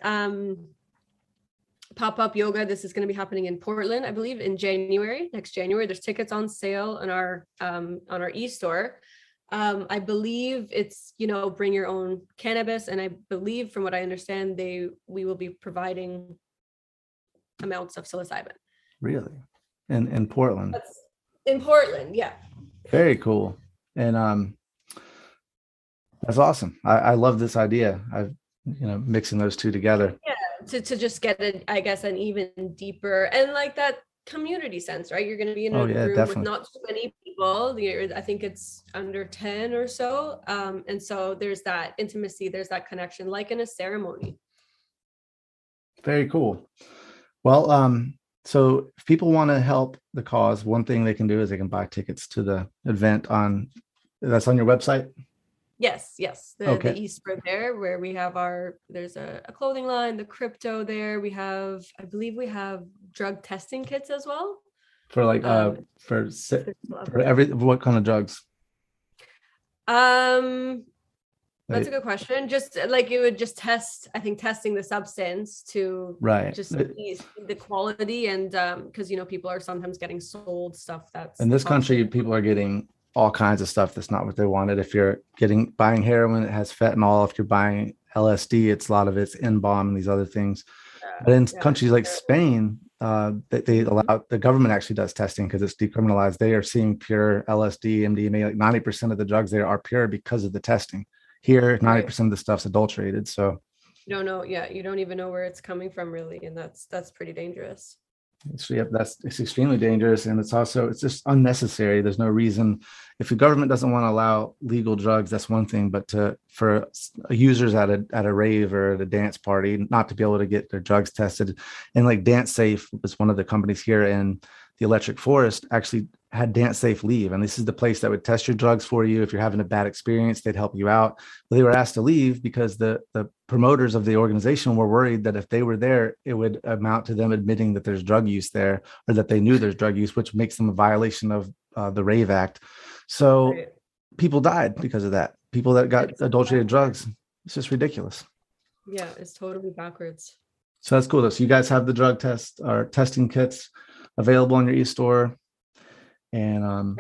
pop-up yoga. This is going to be happening in Portland, I believe, in next January. There's tickets on sale on our e-store. I believe it's, bring your own cannabis. And I believe, from what I understand, we will be providing amounts of psilocybin. Really? In Portland? That's in Portland, yeah. Very cool. And that's awesome. I love this idea. Mixing those two together. Yeah, to just get an even deeper and like that community sense, right? You're going to be in a room definitely. With not too many people. I think it's under 10 or so. And so there's that intimacy, there's that connection, like in a ceremony. Very cool. Well, so if people want to help the cause, one thing they can do is they can buy tickets to the event that's on your website. Yes. The e-store there, where we have there's a clothing line, the crypto there. I believe we have drug testing kits as well. For what kind of drugs? That's a good question. Just like you would just testing the substance to just see the quality, and because people are sometimes getting sold stuff that's in this country, people are getting all kinds of stuff that's not what they wanted. If you're buying heroin, it has fentanyl. If you're buying LSD, a lot of it's N-bomb and these other things. But in countries like Spain, they allow, the government actually does testing because it's decriminalized. They are seeing pure LSD, MDMA. Like 90% of the drugs there are pure because of the testing. Here, 90% of the stuff's adulterated. So you don't know. Yeah, you don't even know where it's coming from, really, and that's pretty dangerous. It's extremely dangerous, and it's just unnecessary. There's no reason. If the government doesn't want to allow legal drugs, that's one thing, but for users at a rave or at a dance party not to be able to get their drugs tested, and like Dance Safe was one of the companies here in the Electric Forest actually had Dance Safe leave, and this is the place that would test your drugs for you. If you're having a bad experience, they'd help you out. But they were asked to leave because the promoters of the organization were worried that if they were there, it would amount to them admitting that there's drug use there, or that they knew there's drug use, which makes them a violation of the Rave Act. So people died because of that. People that got adulterated drugs. It's just ridiculous. Yeah, it's totally backwards. So that's cool. So you guys have the drug test or testing kits available on your e-store. And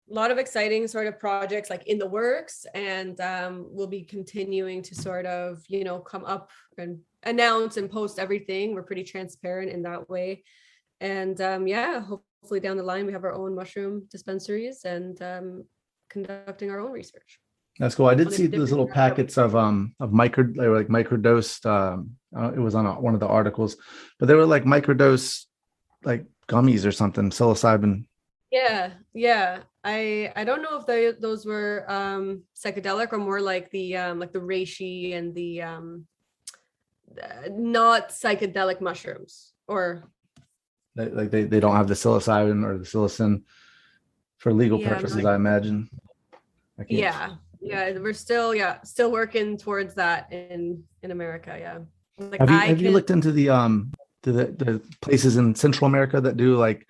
lot of exciting sort of projects like in the works, and we'll be continuing to sort of, come up and announce and post everything. We're pretty transparent in that way. And hopefully down the line, we have our own mushroom dispensaries and conducting our own research. That's cool. I did see those little packets of microdosed. It was on one of the articles, but they were like microdose, like gummies or something. Psilocybin. Yeah. I don't know if those were psychedelic or more like the reishi and the not psychedelic mushrooms, or like they don't have the psilocybin or the psilocin for legal purposes, I imagine. Yeah, we're still working towards that in America. Yeah. Like, have you looked into the places in Central America that do, like,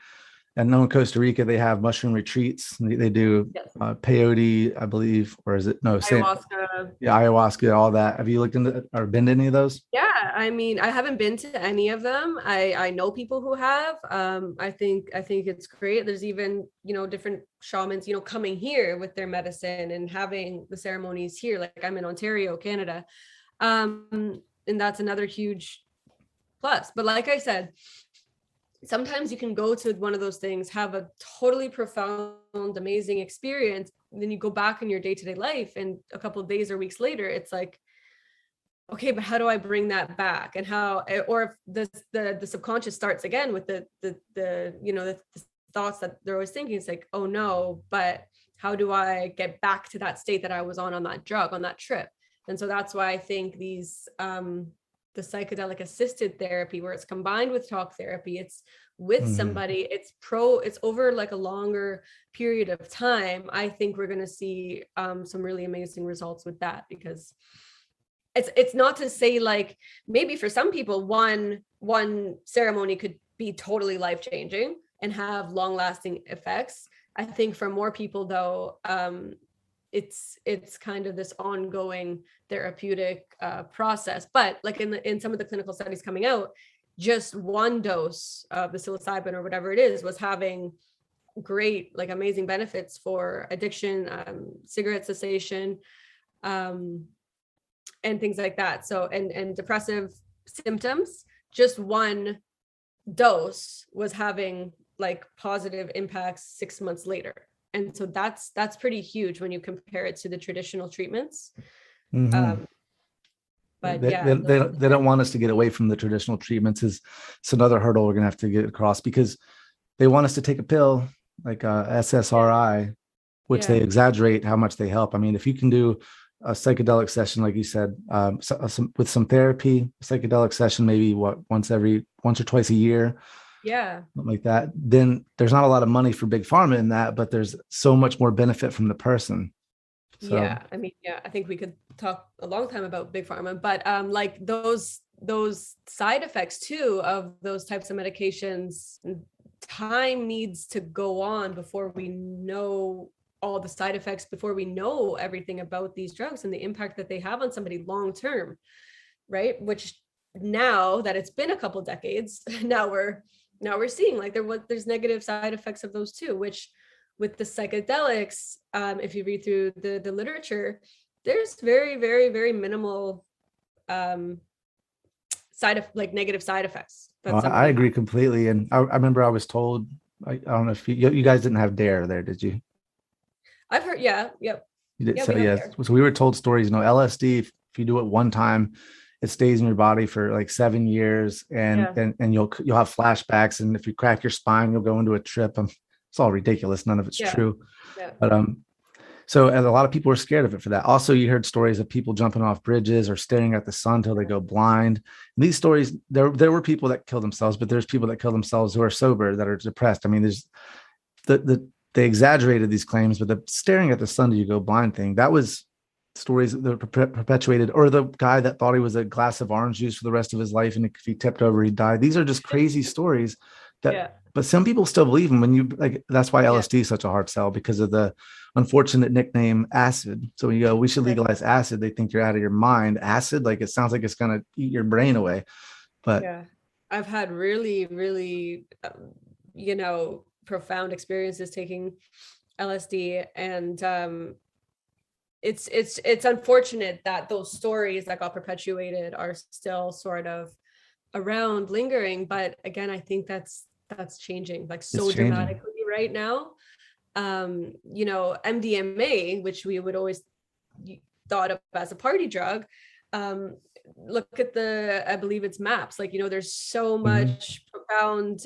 I know in Costa Rica they have mushroom retreats. They do peyote, I believe, or is it ayahuasca? Ayahuasca, all that. Have you looked into or been to any of those? Yeah, I mean, I haven't been to any of them. I know people who have. I think it's great. There's even different shamans coming here with their medicine and having the ceremonies here. Like, I'm in Ontario, Canada, and that's another huge plus. But like I said, sometimes you can go to one of those things, have a totally profound, amazing experience, and then you go back in your day-to-day life, and a couple of days or weeks later, it's like, okay, but how do I bring that back? And how, or if the subconscious starts again with the thoughts that they're always thinking, it's like, oh no, but how do I get back to that state that I was on that drug, on that trip? And so that's why I think these, the psychedelic assisted therapy, where it's combined with talk therapy, it's with somebody, it's over like a longer period of time. I think we're going to see some really amazing results with that, because it's not to say, like, maybe for some people one ceremony could be totally life-changing and have long-lasting effects. I think for more people though, it's kind of this ongoing therapeutic process. But like in some of the clinical studies coming out, just one dose of the psilocybin or whatever it is was having great, like, amazing benefits for addiction, cigarette cessation, and things like that. So and depressive symptoms. Just one dose was having like positive impacts 6 months later. And so that's pretty huge when you compare it to the traditional treatments. But they don't want us to get away from the traditional treatments. It's another hurdle we're gonna have to get across, because they want us to take a pill like SSRI, which they exaggerate how much they help. I mean, if you can do a psychedelic session, like you said, with some therapy, psychedelic session, maybe once or twice a year, something like that, then there's not a lot of money for big pharma in that, but there's so much more benefit from the person. So. Yeah, I mean, I think we could talk a long time about big pharma, but like those side effects too of those types of medications, time needs to go on before we know all the side effects, before we know everything about these drugs and the impact that they have on somebody long term, right? Which now that it's been a couple decades, now we're seeing like there's negative side effects of those too, which with the psychedelics, if you read through the literature, there's very, very, very minimal negative side effects. I agree completely. And I remember I was told, I don't know if you guys didn't have DARE there, did you? I've heard, yep. You did, so yes. So we were told stories, LSD, if you do it one time, it stays in your body for like 7 years, and you'll have flashbacks. And if you crack your spine, you'll go into a trip. It's all ridiculous. None of it's true. Yeah. But so and a lot of people were scared of it for that. Also, you heard stories of people jumping off bridges or staring at the sun till they go blind. And these stories, there were people that kill themselves, but there's people that kill themselves who are sober, that are depressed. I mean, there's they exaggerated these claims, but the staring at the sun till you go blind thing, that was stories that were perpetuated. Or the guy that thought he was a glass of orange juice for the rest of his life, and if he tipped over, he'd die. These are just crazy stories that, but some people still believe them. When you like, that's why LSD is such a hard sell, because of the unfortunate nickname acid. So when you go, we should legalize acid, they think you're out of your mind. Acid, like, it sounds like it's going to eat your brain away. But I've had really, really, profound experiences taking LSD, and it's unfortunate that those stories that got perpetuated are still sort of around, lingering. But again, I think that's changing, like, so dramatically right now. MDMA, which we would always thought of as a party drug, look at I believe it's MAPS, like, there's so much profound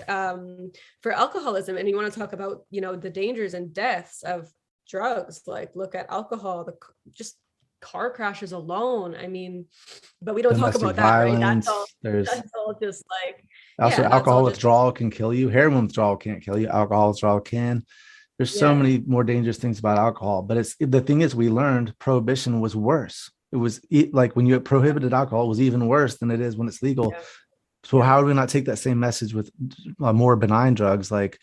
for alcoholism. And you want to talk about, the dangers and deaths of drugs, like, look at alcohol, just car crashes alone. I mean, but we don't talk about that, right? That's all just like, also alcohol withdrawal can kill you. Heroin withdrawal can't kill you. Alcohol withdrawal can. There's so many more dangerous things about alcohol. But the thing is, we learned prohibition was worse. It was like when you prohibited alcohol, it was even worse than it is when it's legal. So how do we not take that same message with more benign drugs like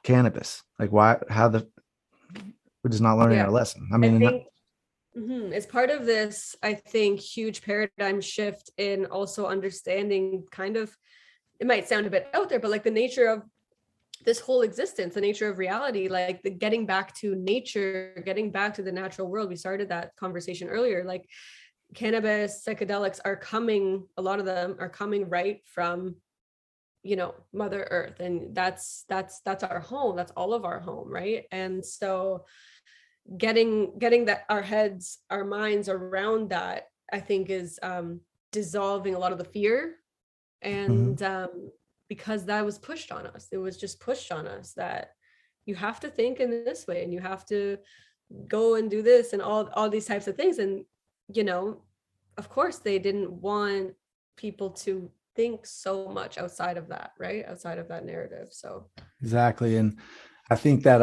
cannabis? Like, why? We're just not learning our lesson. I mean, I think, as part of this, I think, huge paradigm shift in also understanding, kind of, it might sound a bit out there, but like the nature of this whole existence, the nature of reality, like the getting back to nature, getting back to the natural world. We started that conversation earlier. Like, cannabis, psychedelics are coming, a lot of them are coming right from, Mother Earth. And that's our home. That's all of our home, right? And so getting that, our heads, our minds around that, I think, is dissolving a lot of the fear. And because that was pushed on us, it was just pushed on us that you have to think in this way, and you have to go and do this, and all these types of things. And of course they didn't want people to think so much outside of that, right? Outside of that narrative. So exactly. And I think that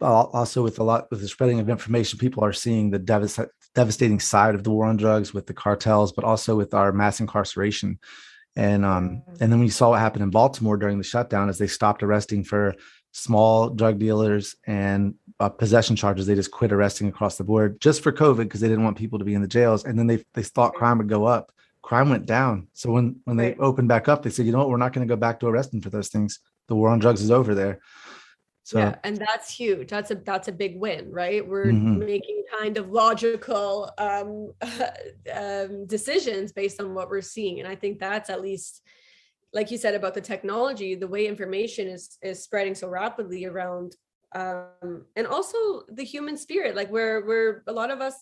also with the spreading of information, people are seeing the devastating side of the war on drugs with the cartels, but also with our mass incarceration. And then we saw what happened in Baltimore during the shutdown, as they stopped arresting for small drug dealers and possession charges. They just quit arresting across the board just for COVID, because they didn't want people to be in the jails. And then they thought crime would go up. Crime went down. So when they opened back up, they said, we're not going to go back to arresting for those things. The war on drugs is over there. So and that's huge. That's a big win, right? We're making kind of logical decisions based on what we're seeing. And I think that's, at least, like you said about the technology, the way information is spreading so rapidly around, and also the human spirit. Like, we're a lot of us,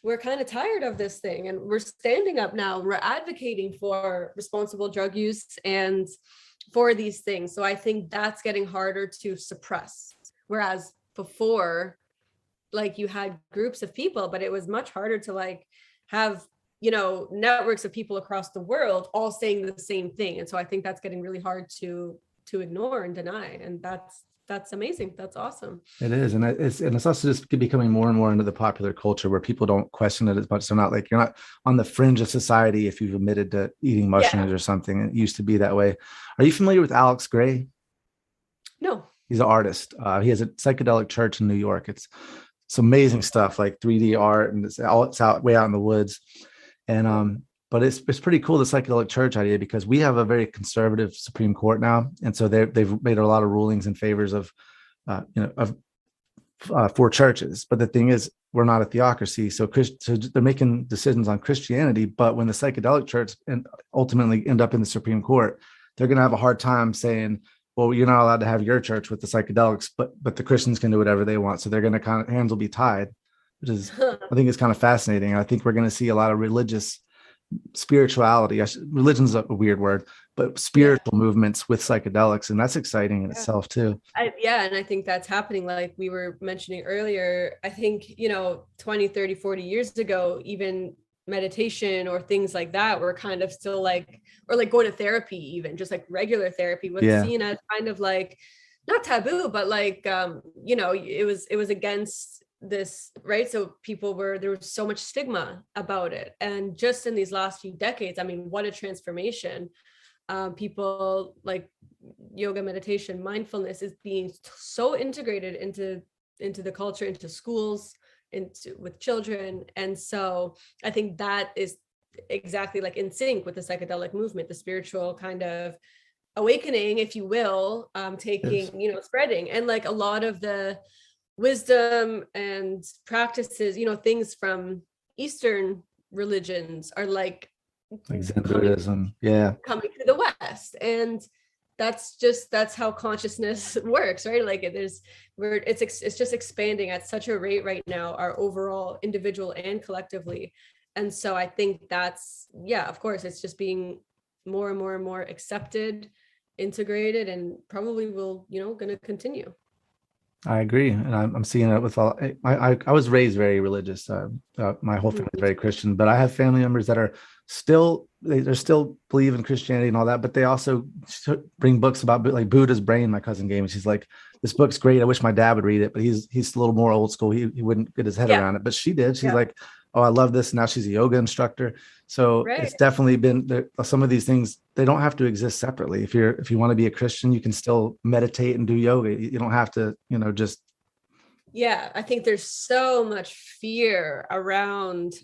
we're kind of tired of this thing, and we're standing up now. We're advocating for responsible drug use and for these things. So I think that's getting harder to suppress. Whereas before, like, you had groups of people, but it was much harder to, like, have, networks of people across the world all saying the same thing. And so I think that's getting really hard to ignore and deny. And that's amazing. That's awesome. It is. And it's also just becoming more and more into the popular culture, where people don't question it as much. So you're not on the fringe of society if you've admitted to eating mushrooms or something. It used to be that way. Are you familiar with Alex Gray? No. He's an artist. He has a psychedelic church in New York. It's amazing stuff, like 3D art, and it's out way out in the woods. And but it's pretty cool, the psychedelic church idea, because we have a very conservative Supreme Court now, and so they've made a lot of rulings in favors of for churches. But the thing is, we're not a theocracy, so they're making decisions on Christianity. But when the psychedelic church ultimately end up in the Supreme Court, they're going to have a hard time saying, well, you're not allowed to have your church with the psychedelics, but the Christians can do whatever they want. So they're going to hands will be tied, which is, I think, is kind of fascinating. I think we're going to see a lot of religious spirituality. Religion's a weird word, but spiritual movements with psychedelics, and that's exciting in itself too. And I think that's happening. Like we were mentioning earlier, I think 20, 30, 40 years ago, even meditation or things like that were kind of still like, or like going to therapy, even just like regular therapy was seen as kind of like not taboo, but like it was against this, right? So there was so much stigma about it. And just in these last few decades, I mean, what a transformation. People like yoga, meditation, mindfulness is being so integrated into the culture, into schools, with children. And so I think that is exactly like in sync with the psychedelic movement, the spiritual kind of awakening, if you will, spreading. And like a lot of the wisdom and practices, things from Eastern religions are like Zen Buddhism. Yeah. coming to the West. And that's how consciousness works, right? Like it's just expanding at such a rate right now, our overall individual and collectively. And so I think that's, of course, it's just being more and more and more accepted, integrated, and probably will, going to continue. I agree, and I'm seeing it with all. I was raised very religious. My whole family is very Christian, but I have family members that are still they're still believe in Christianity and all that, but they also bring books about like Buddha's brain. My cousin gave me. She's like, "This book's great. I wish my dad would read it, but he's a little more old school. He wouldn't get his head around it." But she did. She's like, "Oh, I love this." Now she's a yoga instructor. So it's definitely been there. Some of these things, they don't have to exist separately. If you want to be a Christian, you can still meditate and do yoga. You don't have to, just. Yeah, I think there's so much fear around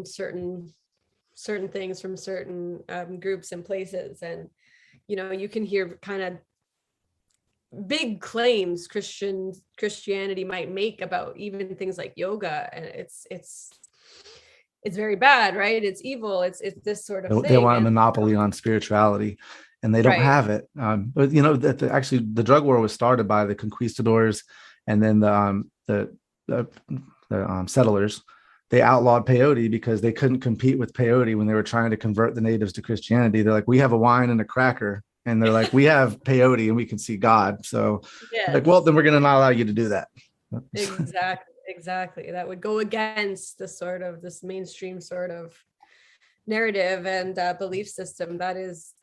certain things from certain groups and places, and you can hear kind of big claims Christianity might make about even things like yoga, and it's very bad, right? It's evil. It's this sort of thing. They want a monopoly on spirituality, and they don't have it. But actually, the drug war was started by the conquistadors, and then the settlers. They outlawed peyote because they couldn't compete with peyote when they were trying to convert the natives to Christianity. They're like, we have a wine and a cracker, and they're like, we have peyote and we can see God. So, like, well, then we're going to not allow you to do that. Exactly. That would go against this mainstream sort of narrative and belief system that is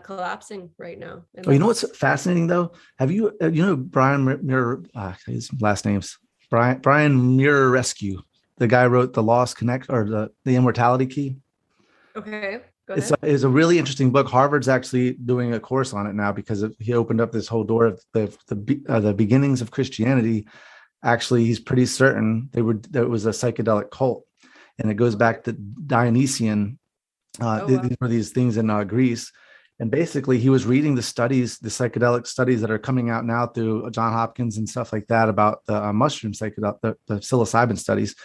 collapsing right now. Oh, you know what's fascinating though? Have you Brian Muir? His last name's Brian Muir-Rescue. The guy wrote The Lost Connect or the Immortality Key. Okay. Go ahead. It's a really interesting book. Harvard's actually doing a course on it now because he opened up this whole door of the beginnings of Christianity. Actually, he's pretty certain there was a psychedelic cult, and it goes back to Dionysian. These were these things in Greece, and basically he was reading the psychedelic studies that are coming out now through John Hopkins and stuff like that about the mushroom psychedelic, the psilocybin studies.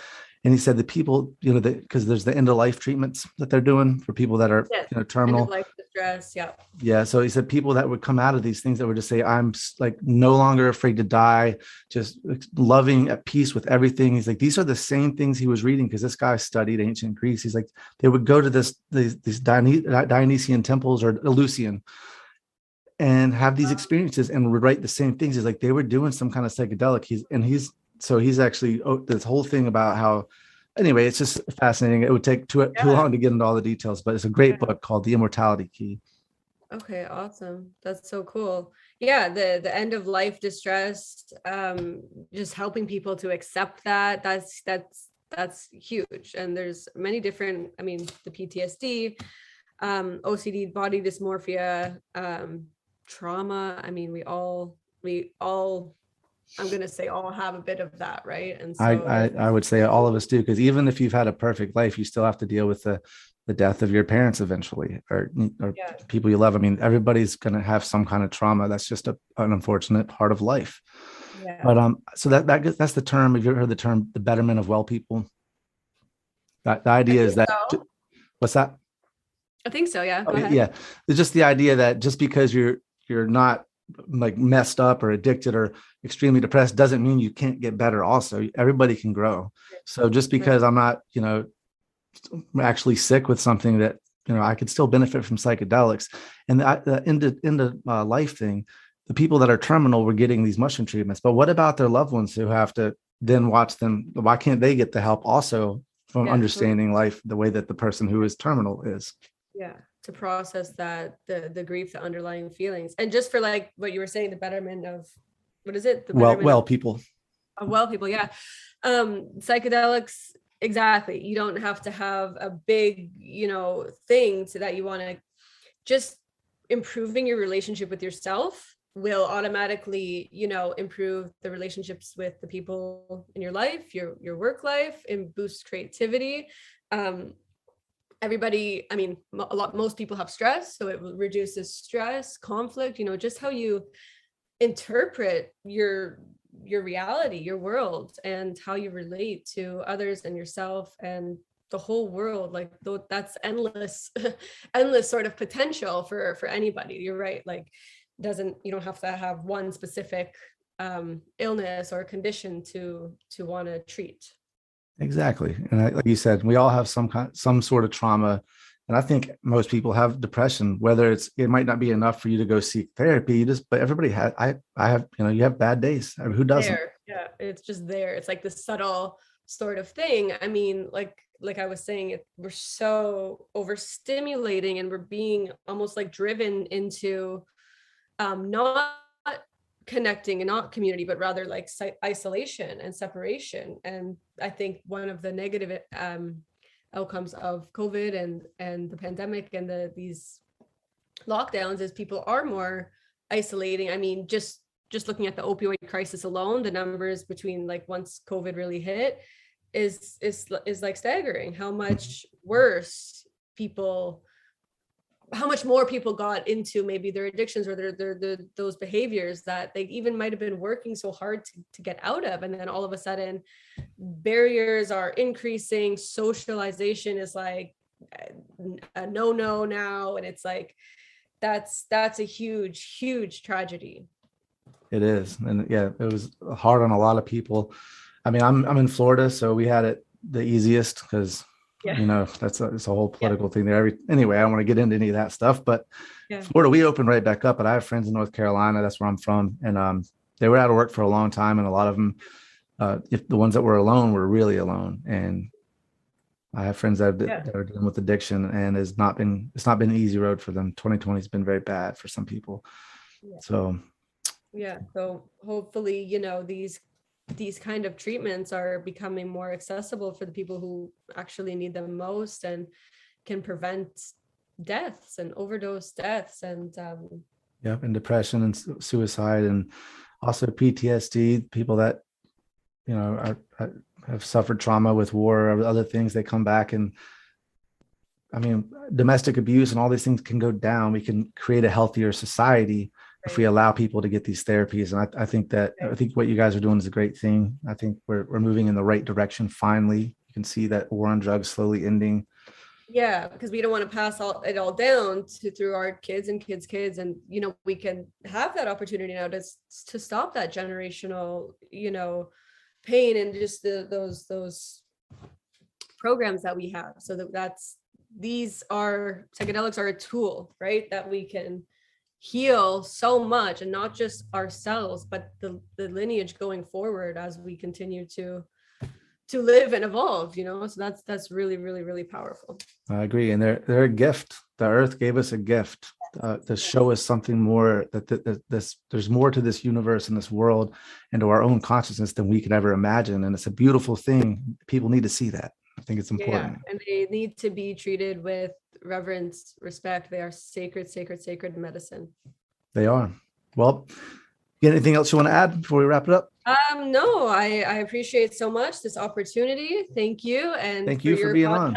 And he said the people, because there's the end of life treatments that they're doing for people that are terminal. End of life distress, yeah. So he said people that would come out of these things that would just say, I'm like no longer afraid to die, just loving, at peace with everything. He's like, these are the same things he was reading because this guy studied ancient Greece. He's like, they would go to these Dionysian temples or Eleusinian and have these experiences and would write the same things. He's like, they were doing some kind of psychedelic. He's actually this whole thing about how, anyway, it's just fascinating. It would take too long to get into all the details, but it's a great book called The Immortality Key. Okay, awesome. That's so cool. Yeah, the end of life distress, just helping people to accept that's huge. And there's many different, the PTSD, OCD, body dysmorphia, trauma. We all I'm going to say all have a bit of that, right? And so I would say all of us do, because even if you've had a perfect life, you still have to deal with the death of your parents eventually, or people you love. Everybody's going to have some kind of trauma. That's just an unfortunate part of lilife. Yeah. But so that's the term. Have you ever heard the term the betterment of well people? The idea is that what's that? I think so. Yeah. Go ahead. Yeah. It's just the idea that just because you're not like messed up or addicted or extremely depressed doesn't mean you can't get better. Also, everybody can grow. So just because I'm not, actually sick with something that, I could still benefit from psychedelics. And the end of life thing, the people that are terminal were getting these mushroom treatments, but what about their loved ones who have to then watch them? Why can't they get the help also from understanding life the way that the person who is terminal is? Yeah. To process that, the grief, the underlying feelings. And just for like what you were saying, the betterment of, what is it? Well people. Well people, yeah. Psychedelics, exactly. You don't have to have a big, thing so that you want to, just improving your relationship with yourself will automatically, improve the relationships with the people in your life, your work life, and boost creativity. Everybody, most people have stress, so it reduces stress, conflict, just how you interpret your your reality, your world, and how you relate to others and yourself and the whole world. Like that's endless endless sort of potential for anybody. You're right, like you don't have to have one specific illness or condition to want to treat. Exactly. And like you said, we all have some sort of trauma. And I think most people have depression, whether it might not be enough for you to go seek therapy. But everybody I have, you have bad days. I mean, who doesn't? Yeah. It's just there. It's like this subtle sort of thing. I mean, like I was saying, we're so overstimulating and we're being almost like driven into not connecting and not community, but rather like isolation and separation. And I think one of the negative outcomes of COVID and the pandemic and these lockdowns is people are more isolating. I mean, just looking at the opioid crisis alone, the numbers between like once COVID really hit is like staggering. How much worse how much more people got into maybe their addictions or their those behaviors that they even might have been working so hard to get out of. And then all of a sudden barriers are increasing. Socialization is like a no now. And it's like, that's a huge tragedy. It is. And yeah, it was hard on a lot of people. I mean, I'm in Florida, so we had it the easiest because it's a whole political thing there. Anyway, I don't want to get into any of that stuff, but Florida, we opened right back up. But I have friends in North Carolina. That's where I'm from. And they were out of work for a long time. And a lot of them, if the ones that were alone were really alone. And I have friends that are dealing with addiction, and it's not been an easy road for them. 2020 has been very bad for some people. Yeah. So hopefully, these kind of treatments are becoming more accessible for the people who actually need them most and can prevent deaths and overdose deaths and and depression and suicide, and also PTSD. People that have suffered trauma with war or other things, they come back, and I mean, domestic abuse and all these things can go down. We can create a healthier society if we allow people to get these therapies. And I think what you guys are doing is a great thing. I think we're moving in the right direction. Finally, you can see that war on drugs slowly ending. Yeah, because we don't want to pass it all down through our kids and kids. And, we can have that opportunity now to stop that generational, pain and just those programs that we have. So psychedelics are a tool, right? That we can heal so much, and not just ourselves, but the lineage going forward as we continue to live and evolve, so that's really, really, really powerful. I agree. And they're a gift. The earth gave us a gift to show us something more, that there's more to this universe and this world and to our own consciousness than we could ever imagine. And it's a beautiful thing. People need to see that. I think it's important. Yeah, and they need to be treated with reverence, respect. They are sacred medicine. They are. Well, anything else you want to add before we wrap it up? No, I appreciate so much this opportunity. Thank you. And thank you for being on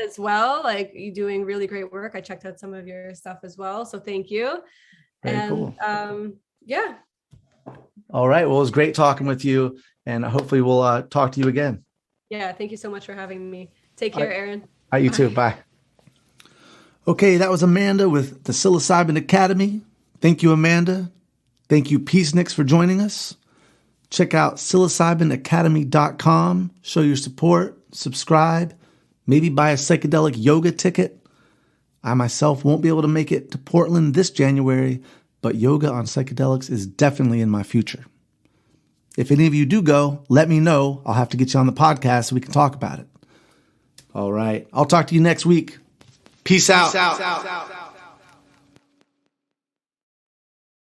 as well. Like, you're doing really great work. I checked out some of your stuff as well. So thank you. Very cool. Yeah. All right. Well, it was great talking with you, and hopefully we'll talk to you again. Yeah. Thank you so much for having me. Take care, Aaron. All right, you too. Bye. Okay, that was Amanda with the Psilocybin Academy. Thank you, Amanda. Thank you, Peaceniks, for joining us. Check out psilocybinacademy.com. Show your support, subscribe, maybe buy a psychedelic yoga ticket. I myself won't be able to make it to Portland this January, but yoga on psychedelics is definitely in my future. If any of you do go, let me know. I'll have to get you on the podcast so we can talk about it. All right. I'll talk to you next week. Peace out.